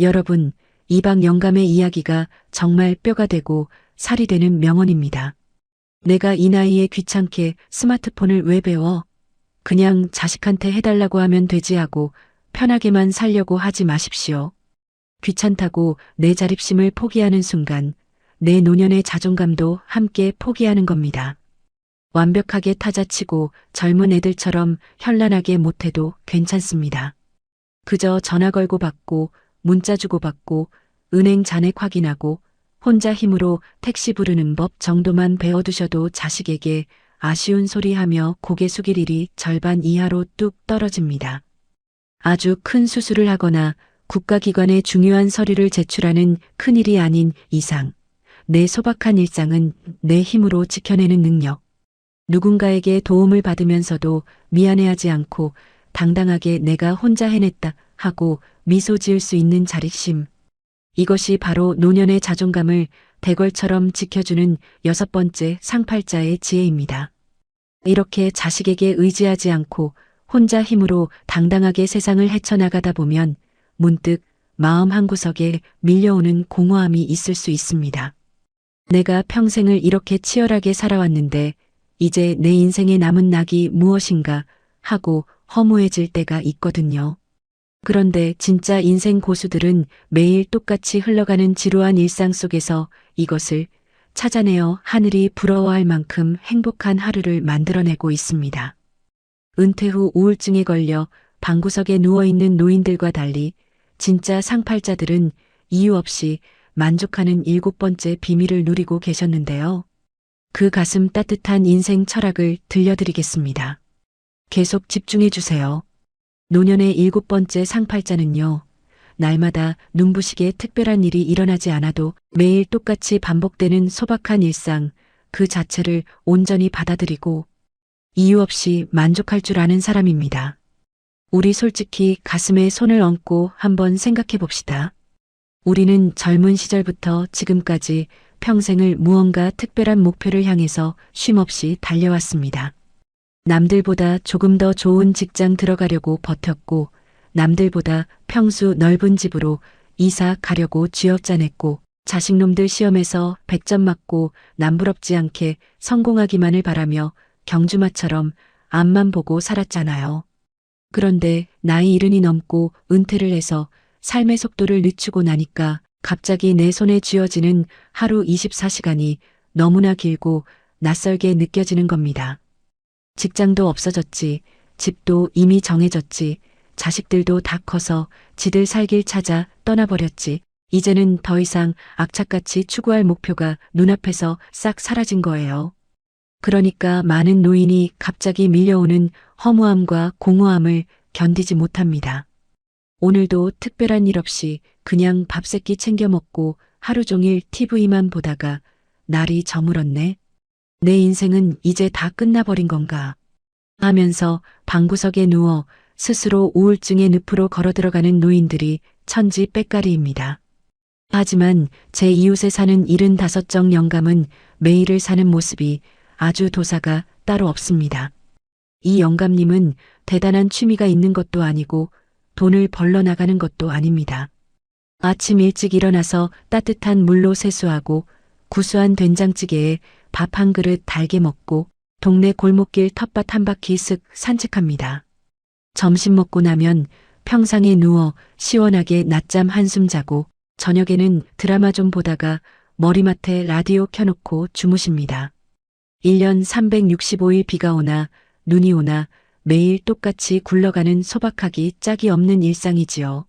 여러분, 이박 영감의 이야기가 정말 뼈가 되고 살이 되는 명언입니다. 내가 이 나이에 귀찮게 스마트폰을 왜 배워? 그냥 자식한테 해달라고 하면 되지 하고 편하게만 살려고 하지 마십시오. 귀찮다고 내 자립심을 포기하는 순간 내 노년의 자존감도 함께 포기하는 겁니다. 완벽하게 타자치고 젊은 애들처럼 현란하게 못해도 괜찮습니다. 그저 전화 걸고 받고 문자 주고 받고 은행 잔액 확인하고 혼자 힘으로 택시 부르는 법 정도만 배워두셔도 자식에게 아쉬운 소리 하며 고개 숙일 일이 절반 이하로 뚝 떨어집니다. 아주 큰 수술을 하거나 국가기관에 중요한 서류를 제출하는 큰일이 아닌 이상 내 소박한 일상은 내 힘으로 지켜내는 능력. 누군가에게 도움을 받으면서도 미안해하지 않고 당당하게 내가 혼자 해냈다 하고 미소 지을 수 있는 자립심. 이것이 바로 노년의 자존감을 대궐처럼 지켜주는 6번째 상팔자의 지혜입니다. 이렇게 자식에게 의지하지 않고 혼자 힘으로 당당하게 세상을 헤쳐나가다 보면 문득 마음 한구석에 밀려오는 공허함이 있을 수 있습니다. 내가 평생을 이렇게 치열하게 살아왔는데 이제 내 인생에 남은 낙이 무엇인가 하고 허무해질 때가 있거든요. 그런데 진짜 인생 고수들은 매일 똑같이 흘러가는 지루한 일상 속에서 이것을 찾아내어 하늘이 부러워할 만큼 행복한 하루를 만들어내고 있습니다. 은퇴 후 우울증에 걸려 방구석에 누워있는 노인들과 달리 진짜 상팔자들은 이유 없이 만족하는 7번째 비밀을 누리고 계셨는데요. 그 가슴 따뜻한 인생 철학을 들려드리겠습니다. 계속 집중해 주세요. 노년의 7번째 상팔자는요. 날마다 눈부시게 특별한 일이 일어나지 않아도 매일 똑같이 반복되는 소박한 일상 그 자체를 온전히 받아들이고 이유 없이 만족할 줄 아는 사람입니다. 우리 솔직히 가슴에 손을 얹고 한번 생각해 봅시다. 우리는 젊은 시절부터 지금까지 평생을 무언가 특별한 목표를 향해서 쉼없이 달려왔습니다. 남들보다 조금 더 좋은 직장 들어가려고 버텼고, 남들보다 평수 넓은 집으로 이사 가려고 쥐어짜냈고, 자식놈들 시험에서 100점 맞고 남부럽지 않게 성공하기만을 바라며 경주마처럼 앞만 보고 살았잖아요. 그런데 나이 70이 넘고 은퇴를 해서 삶의 속도를 늦추고 나니까 갑자기 내 손에 쥐어지는 하루 24시간이 너무나 길고 낯설게 느껴지는 겁니다. 직장도 없어졌지, 집도 이미 정해졌지, 자식들도 다 커서 지들 살 길 찾아 떠나버렸지. 이제는 더 이상 악착같이 추구할 목표가 눈앞에서 싹 사라진 거예요. 그러니까 많은 노인이 갑자기 밀려오는 허무함과 공허함을 견디지 못합니다. 오늘도 특별한 일 없이 그냥 밥 세끼 챙겨 먹고 하루 종일 TV만 보다가 날이 저물었네. 내 인생은 이제 다 끝나버린 건가 하면서 방구석에 누워 스스로 우울증의 늪으로 걸어들어가는 노인들이 천지빽가리입니다. 하지만 제 이웃에 사는 75정 영감은 매일을 사는 모습이 아주 도사가 따로 없습니다. 이 영감님은 대단한 취미가 있는 것도 아니고 돈을 벌러 나가는 것도 아닙니다. 아침 일찍 일어나서 따뜻한 물로 세수하고 구수한 된장찌개에 밥 한 그릇 달게 먹고 동네 골목길 텃밭 한 바퀴 쓱 산책합니다. 점심 먹고 나면 평상에 누워 시원하게 낮잠 한숨 자고 저녁에는 드라마 좀 보다가 머리맡에 라디오 켜놓고 주무십니다. 1년 365일 비가 오나 눈이 오나 매일 똑같이 굴러가는 소박하기 짝이 없는 일상이지요.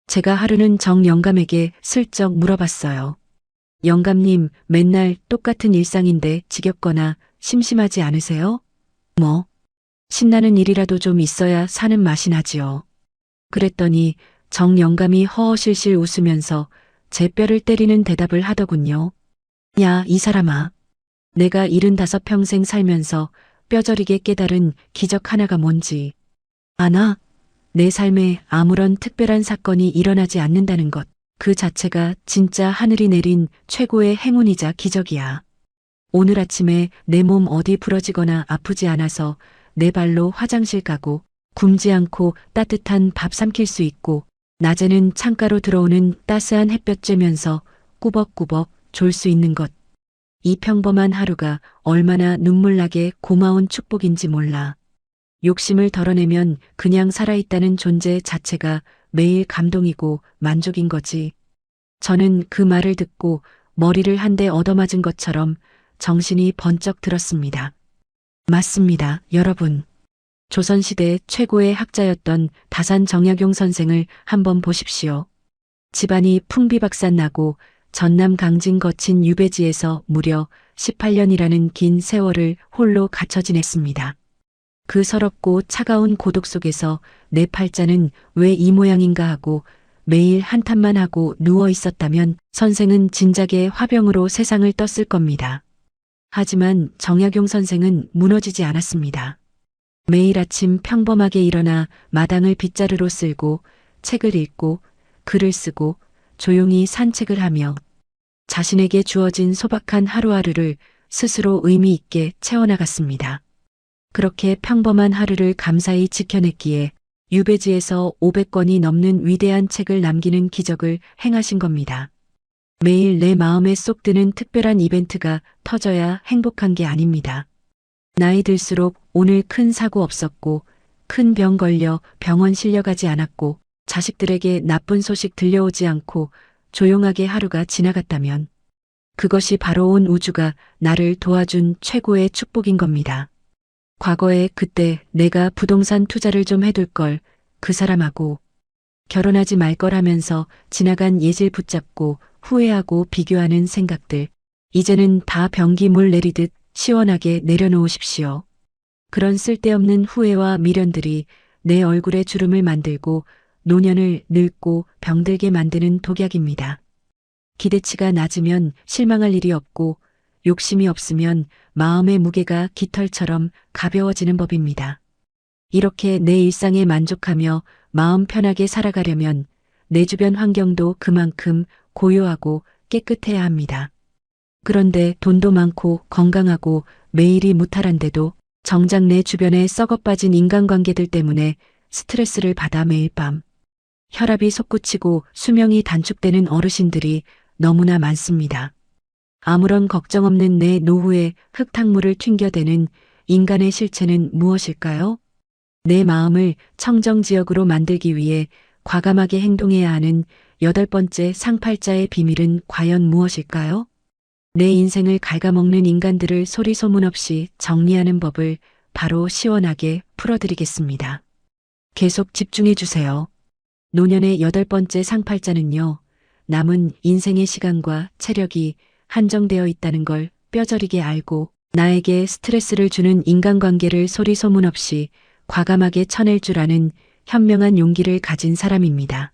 제가 하루는 정 영감에게 슬쩍 물어봤어요. 영감님, 맨날 똑같은 일상인데 지겹거나 심심하지 않으세요? 뭐? 신나는 일이라도 좀 있어야 사는 맛이 나지요. 그랬더니 정 영감이 허허실실 웃으면서 제 뼈를 때리는 대답을 하더군요. 야, 이 사람아. 내가 75평생 살면서 뼈저리게 깨달은 기적 하나가 뭔지 아나? 내 삶에 아무런 특별한 사건이 일어나지 않는다는 것, 그 자체가 진짜 하늘이 내린 최고의 행운이자 기적이야. 오늘 아침에 내 몸 어디 부러지거나 아프지 않아서 내 발로 화장실 가고 굶지 않고 따뜻한 밥 삼킬 수 있고 낮에는 창가로 들어오는 따스한 햇볕 쬐면서 꾸벅꾸벅 졸 수 있는 것. 이 평범한 하루가 얼마나 눈물나게 고마운 축복인지 몰라. 욕심을 덜어내면 그냥 살아있다는 존재 자체가 매일 감동이고 만족인 거지. 저는 그 말을 듣고 머리를 한 대 얻어맞은 것처럼 정신이 번쩍 들었습니다. 맞습니다, 여러분. 조선시대 최고의 학자였던 다산 정약용 선생을 한번 보십시오. 집안이 풍비박산나고 전남 강진 거친 유배지에서 무려 18년이라는 긴 세월을 홀로 갇혀 지냈습니다. 그 서럽고 차가운 고독 속에서 내 팔자는 왜 이 모양인가 하고 매일 한탄만 하고 누워 있었다면 선생은 진작에 화병으로 세상을 떴을 겁니다. 하지만 정약용 선생은 무너지지 않았습니다. 매일 아침 평범하게 일어나 마당을 빗자루로 쓸고 책을 읽고 글을 쓰고 조용히 산책을 하며 자신에게 주어진 소박한 하루하루를 스스로 의미 있게 채워나갔습니다. 그렇게 평범한 하루를 감사히 지켜냈기에 유배지에서 500권이 넘는 위대한 책을 남기는 기적을 행하신 겁니다. 매일 내 마음에 쏙 드는 특별한 이벤트가 터져야 행복한 게 아닙니다. 나이 들수록 오늘 큰 사고 없었고 큰 병 걸려 병원 실려가지 않았고 자식들에게 나쁜 소식 들려오지 않고 조용하게 하루가 지나갔다면 그것이 바로 온 우주가 나를 도와준 최고의 축복인 겁니다. 과거에 그때 내가 부동산 투자를 좀 해둘 걸, 그 사람하고 결혼하지 말 걸 하면서 지나간 예질 붙잡고 후회하고 비교하는 생각들, 이제는 다 변기물 내리듯 시원하게 내려놓으십시오. 그런 쓸데없는 후회와 미련들이 내 얼굴에 주름을 만들고 노년을 늙고 병들게 만드는 독약입니다. 기대치가 낮으면 실망할 일이 없고 욕심이 없으면 마음의 무게가 깃털처럼 가벼워지는 법입니다. 이렇게 내 일상에 만족하며 마음 편하게 살아가려면 내 주변 환경도 그만큼 고요하고 깨끗해야 합니다. 그런데 돈도 많고 건강하고 매일이 무탈한데도 정작 내 주변에 썩어빠진 인간관계들 때문에 스트레스를 받아 매일 밤 혈압이 솟구치고 수명이 단축되는 어르신들이 너무나 많습니다. 아무런 걱정 없는 내 노후에 흙탕물을 튕겨대는 인간의 실체는 무엇일까요? 내 마음을 청정지역으로 만들기 위해 과감하게 행동해야 하는 8번째 상팔자의 비밀은 과연 무엇일까요? 내 인생을 갉아먹는 인간들을 소리 소문 없이 정리하는 법을 바로 시원하게 풀어드리겠습니다. 계속 집중해 주세요. 노년의 8번째 상팔자는요, 남은 인생의 시간과 체력이 한정되어 있다는 걸 뼈저리게 알고 나에게 스트레스를 주는 인간관계를 소리 소문 없이 과감하게 쳐낼 줄 아는 현명한 용기를 가진 사람입니다.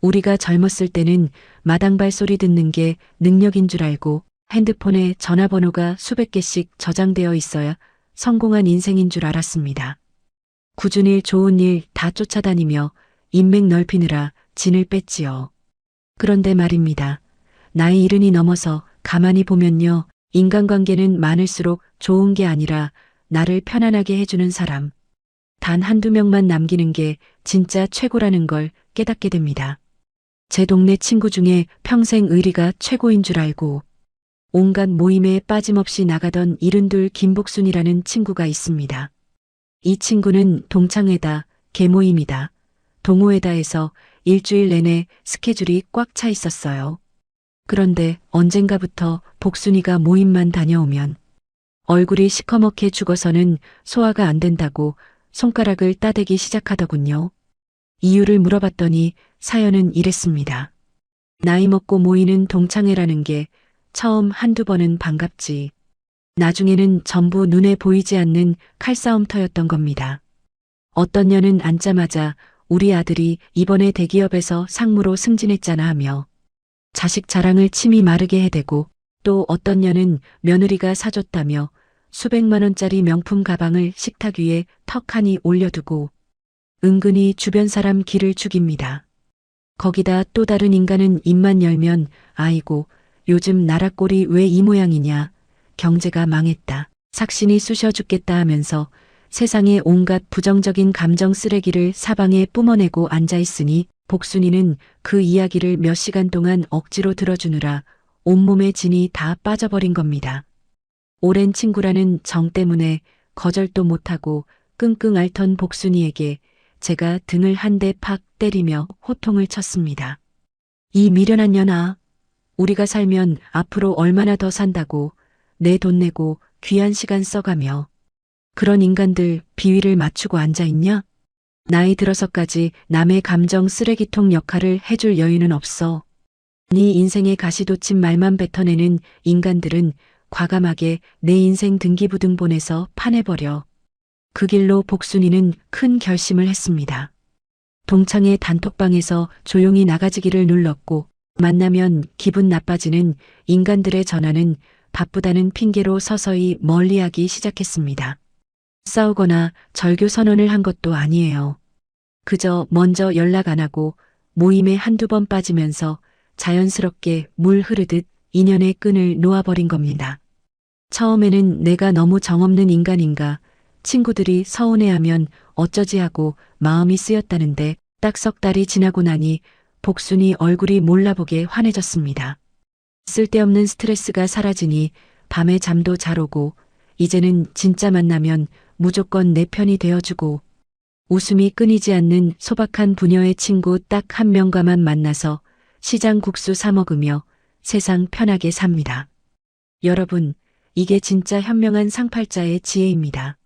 우리가 젊었을 때는 마당발 소리 듣는 게 능력인 줄 알고 핸드폰에 전화번호가 수백 개씩 저장되어 있어야 성공한 인생인 줄 알았습니다. 굳은 일 좋은 일 다 쫓아다니며 인맥 넓히느라 진을 뺐지요. 그런데 말입니다. 나이 70이 넘어서 가만히 보면요. 인간관계는 많을수록 좋은 게 아니라 나를 편안하게 해주는 사람, 단 한두 명만 남기는 게 진짜 최고라는 걸 깨닫게 됩니다. 제 동네 친구 중에 평생 의리가 최고인 줄 알고 온갖 모임에 빠짐없이 나가던 72 김복순이라는 친구가 있습니다. 이 친구는 동창회다, 계모임이다, 동호회다에서 일주일 내내 스케줄이 꽉 차 있었어요. 그런데 언젠가부터 복순이가 모임만 다녀오면 얼굴이 시커멓게 죽어서는 소화가 안 된다고 손가락을 따대기 시작하더군요. 이유를 물어봤더니 사연은 이랬습니다. 나이 먹고 모이는 동창회라는 게 처음 한두 번은 반갑지. 나중에는 전부 눈에 보이지 않는 칼싸움터였던 겁니다. 어떤 년은 앉자마자 우리 아들이 이번에 대기업에서 상무로 승진했잖아 하며 자식 자랑을 침이 마르게 해대고, 또 어떤 년은 며느리가 사줬다며 수백만 원짜리 명품 가방을 식탁 위에 턱하니 올려두고 은근히 주변 사람 기를 죽입니다. 거기다 또 다른 인간은 입만 열면 아이고 요즘 나라 꼴이 왜 이 모양이냐, 경제가 망했다, 삭신이 쑤셔 죽겠다 하면서 세상의 온갖 부정적인 감정 쓰레기를 사방에 뿜어내고 앉아있으니 복순이는 그 이야기를 몇 시간 동안 억지로 들어주느라 온몸에 진이 다 빠져버린 겁니다. 오랜 친구라는 정 때문에 거절도 못하고 끙끙 앓던 복순이에게 제가 등을 한 대 팍 때리며 호통을 쳤습니다. 이 미련한 년아, 우리가 살면 앞으로 얼마나 더 산다고 내 돈 내고 귀한 시간 써가며 그런 인간들 비위를 맞추고 앉아있냐? 나이 들어서까지 남의 감정 쓰레기통 역할을 해줄 여유는 없어. 네 인생의 가시돋친 말만 뱉어내는 인간들은 과감하게 내 인생 등기부등본에서 파내버려. 그 길로 복순이는 큰 결심을 했습니다. 동창회 단톡방에서 조용히 나가지기를 눌렀고 만나면 기분 나빠지는 인간들의 전화는 바쁘다는 핑계로 서서히 멀리하기 시작했습니다. 싸우거나 절교 선언을 한 것도 아니에요. 그저 먼저 연락 안 하고 모임에 한두 번 빠지면서 자연스럽게 물 흐르듯 인연의 끈을 놓아버린 겁니다. 처음에는 내가 너무 정없는 인간인가, 친구들이 서운해하면 어쩌지 하고 마음이 쓰였다는데 딱 석 달이 지나고 나니 복순이 얼굴이 몰라보게 환해졌습니다. 쓸데없는 스트레스가 사라지니 밤에 잠도 잘 오고 이제는 진짜 만나면 무조건 내 편이 되어주고 웃음이 끊이지 않는 소박한 부녀의 친구 딱 한 명과만 만나서 시장 국수 사 먹으며 세상 편하게 삽니다. 여러분, 이게 진짜 현명한 상팔자의 지혜입니다.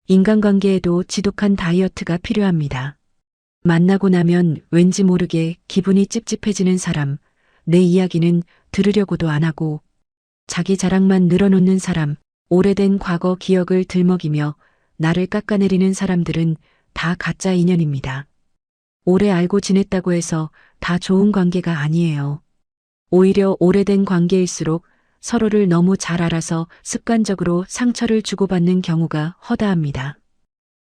인간관계에도 지독한 다이어트가 필요합니다. 만나고 나면 왠지 모르게 기분이 찝찝해지는 사람, 내 이야기는 들으려고도 안 하고, 자기 자랑만 늘어놓는 사람, 오래된 과거 기억을 들먹이며 나를 깎아내리는 사람들은 다 가짜 인연입니다. 오래 알고 지냈다고 해서 다 좋은 관계가 아니에요. 오히려 오래된 관계일수록 서로를 너무 잘 알아서 습관적으로 상처를 주고받는 경우가 허다합니다.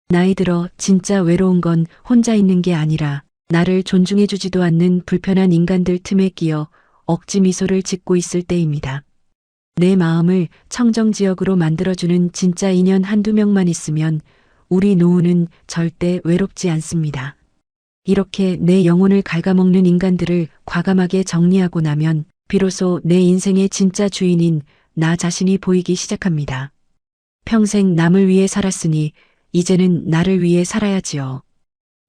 나이 들어 진짜 외로운 건 혼자 있는 게 아니라 나를 존중해주지도 않는 불편한 인간들 틈에 끼어 억지 미소를 짓고 있을 때입니다. 내 마음을 청정지역으로 만들어주는 진짜 인연 한두 명만 있으면 우리 노후는 절대 외롭지 않습니다. 이렇게 내 영혼을 갉아먹는 인간들을 과감하게 정리하고 나면 비로소 내 인생의 진짜 주인인 나 자신이 보이기 시작합니다. 평생 남을 위해 살았으니 이제는 나를 위해 살아야지요.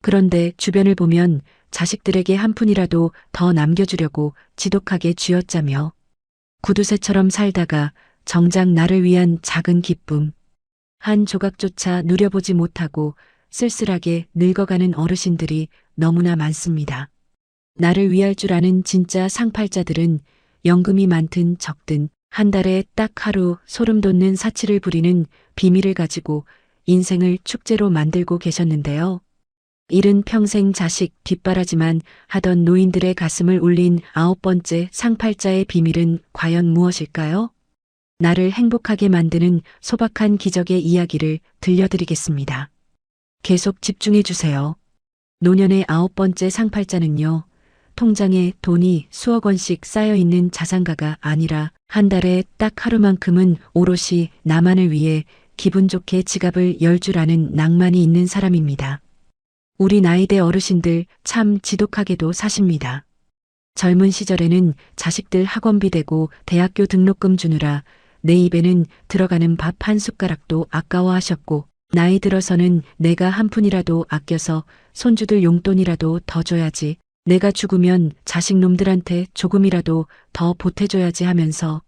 그런데 주변을 보면 자식들에게 한 푼이라도 더 남겨주려고 지독하게 쥐어짜며 구두쇠처럼 살다가 정작 나를 위한 작은 기쁨, 한 조각조차 누려보지 못하고 쓸쓸하게 늙어가는 어르신들이 너무나 많습니다. 나를 위할 줄 아는 진짜 상팔자들은 연금이 많든 적든 한 달에 딱 하루 소름 돋는 사치를 부리는 비밀을 가지고 인생을 축제로 만들고 계셨는데요. 일은 평생 자식 뒷바라지만 하던 노인들의 가슴을 울린 9번째 상팔자의 비밀은 과연 무엇일까요? 나를 행복하게 만드는 소박한 기적의 이야기를 들려드리겠습니다. 계속 집중해 주세요. 노년의 9번째 상팔자는요, 통장에 돈이 수억 원씩 쌓여 있는 자산가가 아니라 한 달에 딱 하루만큼은 오롯이 나만을 위해 기분 좋게 지갑을 열 줄 아는 낭만이 있는 사람입니다. 우리 나이대 어르신들 참 지독하게도 사십니다. 젊은 시절에는 자식들 학원비 대고 대학교 등록금 주느라 내 입에는 들어가는 밥 한 숟가락도 아까워하셨고, 나이 들어서는 내가 한 푼이라도 아껴서 손주들 용돈이라도 더 줘야지, 내가 죽으면 자식놈들한테 조금이라도 더 보태줘야지 하면서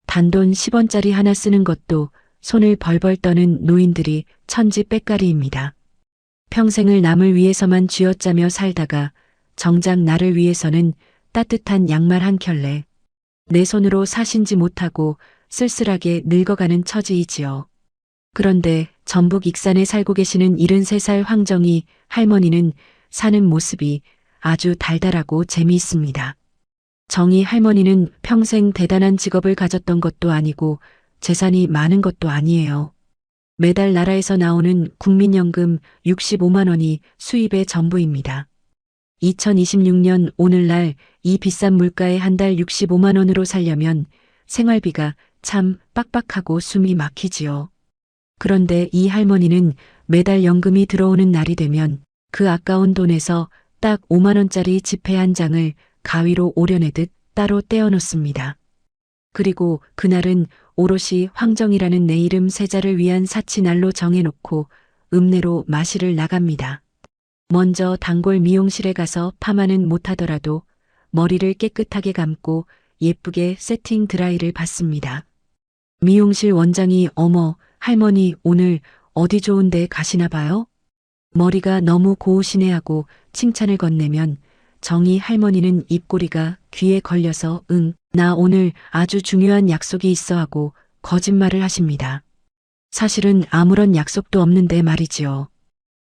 단돈 10원짜리 하나 쓰는 것도 손을 벌벌 떠는 노인들이 천지빽가리입니다. 평생을 남을 위해서만 쥐어짜며 살다가 정작 나를 위해서는 따뜻한 양말 한 켤레, 내 손으로 사신지 못하고 쓸쓸하게 늙어가는 처지이지요. 그런데 전북 익산에 살고 계시는 73살 황정희 할머니는 사는 모습이 아주 달달하고 재미있습니다. 정희 할머니는 평생 대단한 직업을 가졌던 것도 아니고 재산이 많은 것도 아니에요. 매달 나라에서 나오는 국민연금 65만 원이 수입의 전부입니다. 2026년 오늘날 이 비싼 물가에 한 달 65만 원으로 살려면 생활비가 참 빡빡하고 숨이 막히지요. 그런데 이 할머니는 매달 연금이 들어오는 날이 되면 그 아까운 돈에서 딱 5만 원짜리 지폐 한 장을 가위로 오려내듯 따로 떼어놓습니다. 그리고 그날은 오롯이 황정이라는 내 이름 세자를 위한 사치날로 정해놓고 읍내로 마시를 나갑니다. 먼저 단골 미용실에 가서 파마는 못하더라도 머리를 깨끗하게 감고 예쁘게 세팅 드라이를 받습니다. 미용실 원장이 어머, 할머니 오늘 어디 좋은 데 가시나 봐요? 머리가 너무 고우시네 하고 칭찬을 건네면 정희 할머니는 입꼬리가 귀에 걸려서 나 오늘 아주 중요한 약속이 있어 하고 거짓말을 하십니다. 사실은 아무런 약속도 없는데 말이지요.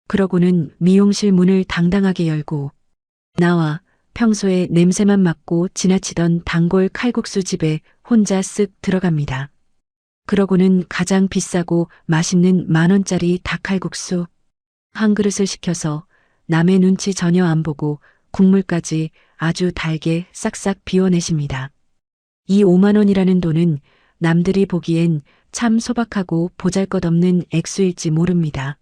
그러고는 미용실 문을 당당하게 열고 나와 평소에 냄새만 맡고 지나치던 단골 칼국수 집에 혼자 쓱 들어갑니다. 그러고는 가장 비싸고 맛있는 10,000원짜리 닭칼국수 한 그릇을 시켜서 남의 눈치 전혀 안 보고 국물까지 아주 달게 싹싹 비워내십니다. 이 5만 원이라는 돈은 남들이 보기엔 참 소박하고 보잘것없는 액수일지 모릅니다.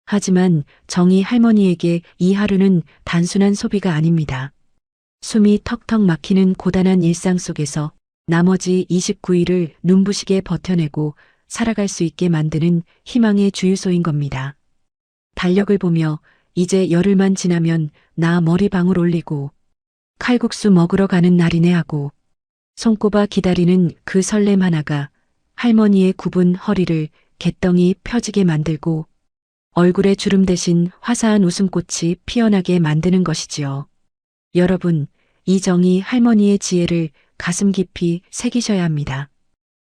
하지만 정희 할머니에게 이 하루는 단순한 소비가 아닙니다. 숨이 턱턱 막히는 고단한 일상 속에서 나머지 29일을 눈부시게 버텨내고 살아갈 수 있게 만드는 희망의 주유소인 겁니다. 달력을 보며 이제 열흘만 지나면 나 머리방울 올리고 칼국수 먹으러 가는 날이네 하고 손꼽아 기다리는 그 설렘 하나가 할머니의 굽은 허리를 개덩이 펴지게 만들고 얼굴에 주름 대신 화사한 웃음꽃이 피어나게 만드는 것이지요. 여러분, 이 정이 할머니의 지혜를 가슴 깊이 새기셔야 합니다.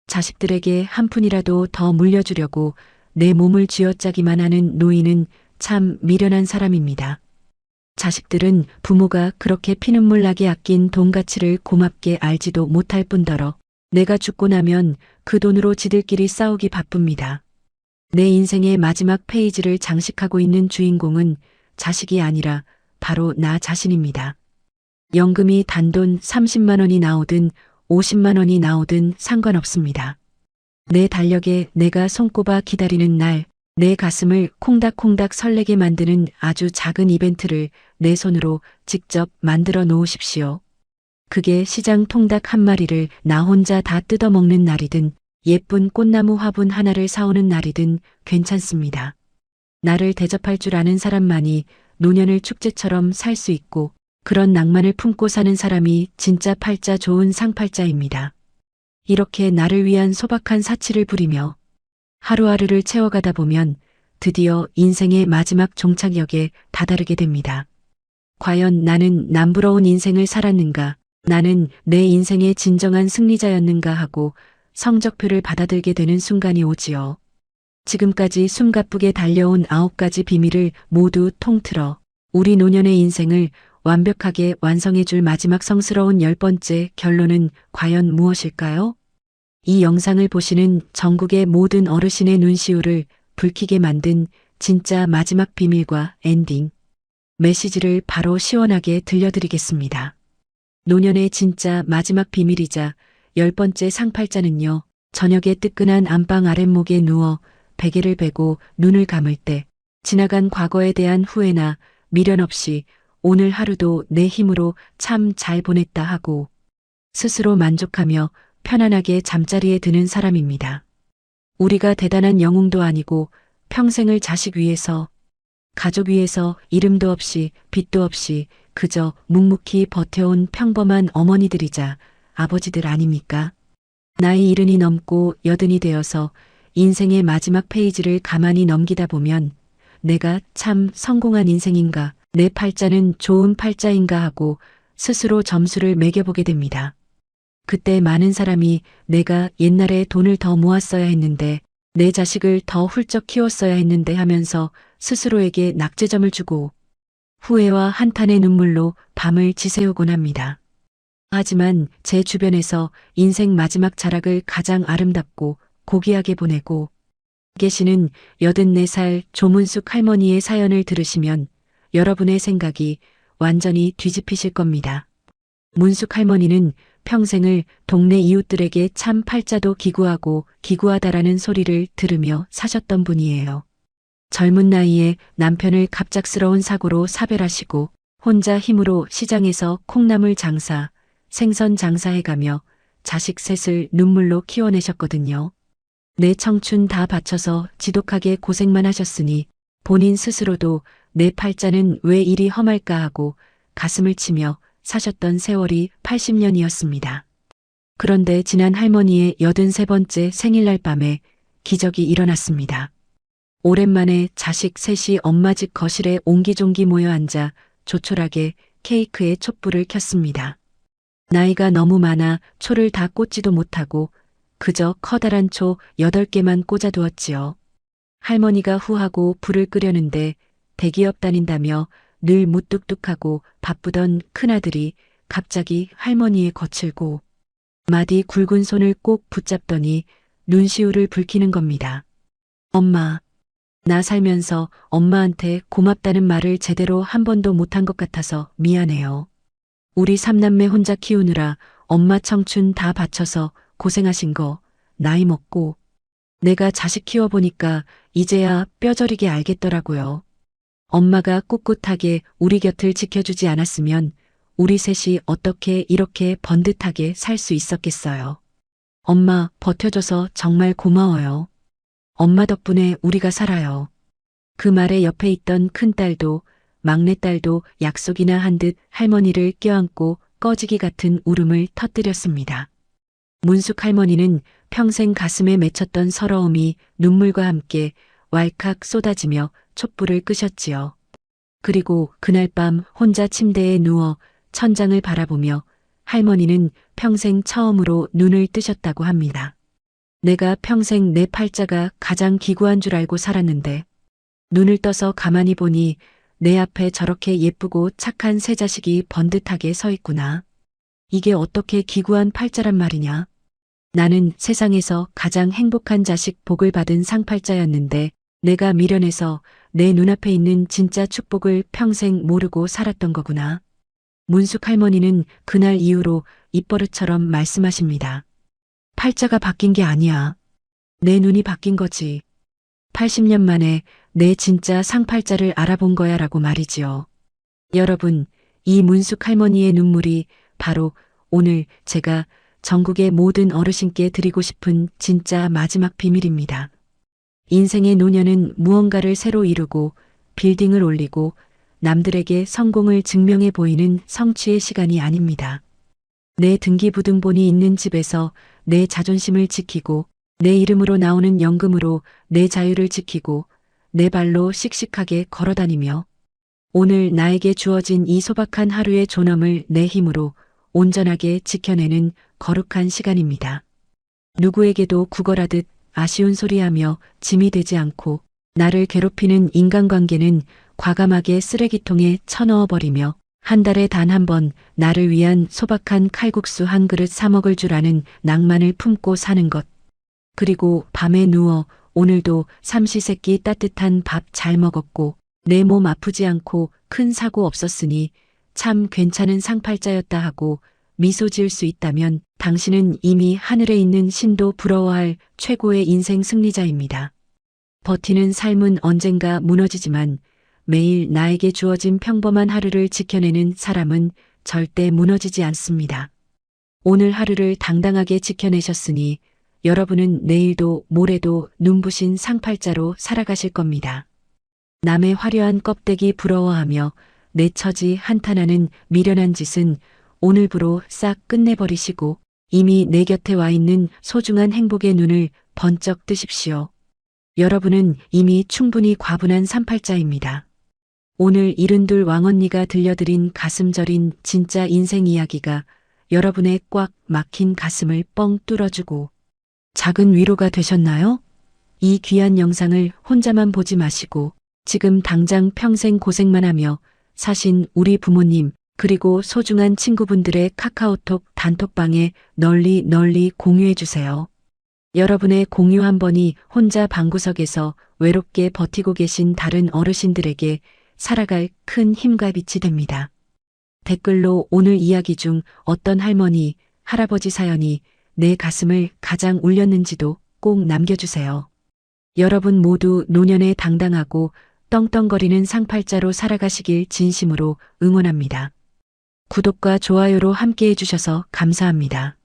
자식들에게 한 푼이라도 더 물려주려고 내 몸을 쥐어짜기만 하는 노인은 참 미련한 사람입니다. 자식들은 부모가 그렇게 피눈물 나게 아낀 돈 가치를 고맙게 알지도 못할 뿐더러 내가 죽고 나면 그 돈으로 지들끼리 싸우기 바쁩니다. 내 인생의 마지막 페이지를 장식하고 있는 주인공은 자식이 아니라 바로 나 자신입니다. 연금이 단돈 30만 원이 나오든 50만 원이 나오든 상관없습니다. 내 달력에 내가 손꼽아 기다리는 날, 내 가슴을 콩닥콩닥 설레게 만드는 아주 작은 이벤트를 내 손으로 직접 만들어 놓으십시오. 그게 시장 통닭 한 마리를 나 혼자 다 뜯어먹는 날이든 예쁜 꽃나무 화분 하나를 사오는 날이든 괜찮습니다. 나를 대접할 줄 아는 사람만이 노년을 축제처럼 살 수 있고 그런 낭만을 품고 사는 사람이 진짜 팔자 좋은 상팔자입니다. 이렇게 나를 위한 소박한 사치를 부리며 하루하루를 채워가다 보면 드디어 인생의 마지막 종착역에 다다르게 됩니다. 과연 나는 남부러운 인생을 살았는가? 나는 내 인생의 진정한 승리자였는가 하고 성적표를 받아들게 되는 순간이 오지요. 지금까지 숨가쁘게 달려온 9가지 비밀을 모두 통틀어 우리 노년의 인생을 완벽하게 완성해줄 마지막 성스러운 10번째 결론은 과연 무엇일까요? 이 영상을 보시는 전국의 모든 어르신의 눈시울을 붉히게 만든 진짜 마지막 비밀과 엔딩 메시지를 바로 시원하게 들려드리겠습니다. 노년의 진짜 마지막 비밀이자 10번째 상팔자는요. 저녁에 뜨끈한 안방 아랫목에 누워 베개를 베고 눈을 감을 때 지나간 과거에 대한 후회나 미련 없이 오늘 하루도 내 힘으로 참 잘 보냈다 하고 스스로 만족하며 편안하게 잠자리에 드는 사람입니다. 우리가 대단한 영웅도 아니고 평생을 자식 위해서, 가족 위해서 이름도 없이 빚도 없이 그저 묵묵히 버텨온 평범한 어머니들이자 아버지들 아닙니까? 나이 70이 넘고 80이 되어서 인생의 마지막 페이지를 가만히 넘기다 보면 내가 참 성공한 인생인가, 내 팔자는 좋은 팔자인가 하고 스스로 점수를 매겨보게 됩니다. 그때 많은 사람이 내가 옛날에 돈을 더 모았어야 했는데, 내 자식을 더 훌쩍 키웠어야 했는데 하면서 스스로에게 낙제점을 주고 후회와 한탄의 눈물로 밤을 지새우곤 합니다. 하지만 제 주변에서 인생 마지막 자락을 가장 아름답고 고귀하게 보내고 계시는 84살 조문숙 할머니의 사연을 들으시면 여러분의 생각이 완전히 뒤집히실 겁니다. 문숙 할머니는 평생을 동네 이웃들에게 참 팔자도 기구하고 기구하다라는 소리를 들으며 사셨던 분이에요. 젊은 나이에 남편을 갑작스러운 사고로 사별하시고 혼자 힘으로 시장에서 콩나물 장사, 생선 장사해가며 자식 셋을 눈물로 키워내셨거든요. 내 청춘 다 바쳐서 지독하게 고생만 하셨으니 본인 스스로도 내 팔자는 왜 이리 험할까 하고 가슴을 치며 사셨던 세월이 80년이었습니다. 그런데 지난 할머니의 83번째 생일날 밤에 기적이 일어났습니다. 오랜만에 자식 셋이 엄마 집 거실에 옹기종기 모여 앉아 조촐하게 케이크에 촛불을 켰습니다. 나이가 너무 많아 초를 다 꽂지도 못하고 그저 커다란 초 8개만 꽂아두었지요. 할머니가 후하고 불을 끄려는데 대기업 다닌다며 늘 무뚝뚝하고 바쁘던 큰아들이 갑자기 할머니의 거칠고 마디 굵은 손을 꼭 붙잡더니 눈시울을 붉히는 겁니다. 엄마, 나 살면서 엄마한테 고맙다는 말을 제대로 한 번도 못한 것 같아서 미안해요. 우리 삼남매 혼자 키우느라 엄마 청춘 다 바쳐서 고생하신 거 나이 먹고 내가 자식 키워보니까 이제야 뼈저리게 알겠더라고요. 엄마가 꿋꿋하게 우리 곁을 지켜주지 않았으면 우리 셋이 어떻게 이렇게 번듯하게 살 수 있었겠어요. 엄마 버텨줘서 정말 고마워요. 엄마 덕분에 우리가 살아요. 그 말에 옆에 있던 큰딸도 막내딸도 약속이나 한 듯 할머니를 껴안고 꺼지기 같은 울음을 터뜨렸습니다. 문숙 할머니는 평생 가슴에 맺혔던 서러움이 눈물과 함께 왈칵 쏟아지며 촛불을 끄셨지요. 그리고 그날 밤 혼자 침대에 누워 천장을 바라보며 할머니는 평생 처음으로 눈을 뜨셨다고 합니다. 내가 평생 내 팔자가 가장 기구한 줄 알고 살았는데 눈을 떠서 가만히 보니 내 앞에 저렇게 예쁘고 착한 새 자식이 번듯하게 서 있구나. 이게 어떻게 기구한 팔자란 말이냐. 나는 세상에서 가장 행복한 자식 복을 받은 상팔자였는데 내가 미련해서 내 눈앞에 있는 진짜 축복을 평생 모르고 살았던 거구나. 문숙 할머니는 그날 이후로 입버릇처럼 말씀하십니다. 팔자가 바뀐 게 아니야. 내 눈이 바뀐 거지. 80년 만에 내 진짜 상팔자를 알아본 거야 라고 말이지요. 여러분, 이 문숙 할머니의 눈물이 바로 오늘 제가 전국의 모든 어르신께 드리고 싶은 진짜 마지막 비밀입니다. 인생의 노년은 무언가를 새로 이루고 빌딩을 올리고 남들에게 성공을 증명해 보이는 성취의 시간이 아닙니다. 내 등기부등본이 있는 집에서 내 자존심을 지키고 내 이름으로 나오는 연금으로 내 자유를 지키고 내 발로 씩씩하게 걸어다니며 오늘 나에게 주어진 이 소박한 하루의 존엄을 내 힘으로 온전하게 지켜내는 거룩한 시간입니다. 누구에게도 구걸하듯 아쉬운 소리하며 짐이 되지 않고 나를 괴롭히는 인간관계는 과감하게 쓰레기통에 쳐넣어버리며 한 달에 단 한 번 나를 위한 소박한 칼국수 한 그릇 사 먹을 줄 아는 낭만을 품고 사는 것. 그리고 밤에 누워 오늘도 삼시세끼 따뜻한 밥 잘 먹었고 내 몸 아프지 않고 큰 사고 없었으니 참 괜찮은 상팔자였다 하고 미소 지을 수 있다면 당신은 이미 하늘에 있는 신도 부러워할 최고의 인생 승리자입니다. 버티는 삶은 언젠가 무너지지만 매일 나에게 주어진 평범한 하루를 지켜내는 사람은 절대 무너지지 않습니다. 오늘 하루를 당당하게 지켜내셨으니 여러분은 내일도 모레도 눈부신 상팔자로 살아가실 겁니다. 남의 화려한 껍데기 부러워하며 내 처지 한탄하는 미련한 짓은 오늘부로 싹 끝내버리시고 이미 내 곁에 와 있는 소중한 행복의 눈을 번쩍 뜨십시오. 여러분은 이미 충분히 과분한 상팔자입니다. 오늘 72 왕언니가 들려드린 가슴 저린 진짜 인생 이야기가 여러분의 꽉 막힌 가슴을 뻥 뚫어주고 작은 위로가 되셨나요? 이 귀한 영상을 혼자만 보지 마시고 지금 당장 평생 고생만 하며 사신 우리 부모님 그리고 소중한 친구분들의 카카오톡 단톡방에 널리 공유해 주세요. 여러분의 공유 한 번이 혼자 방구석에서 외롭게 버티고 계신 다른 어르신들에게 살아갈 큰 힘과 빛이 됩니다. 댓글로 오늘 이야기 중 어떤 할머니, 할아버지 사연이 내 가슴을 가장 울렸는지도 꼭 남겨주세요. 여러분 모두 노년에 당당하고 떵떵거리는 상팔자로 살아가시길 진심으로 응원합니다. 구독과 좋아요로 함께 해주셔서 감사합니다.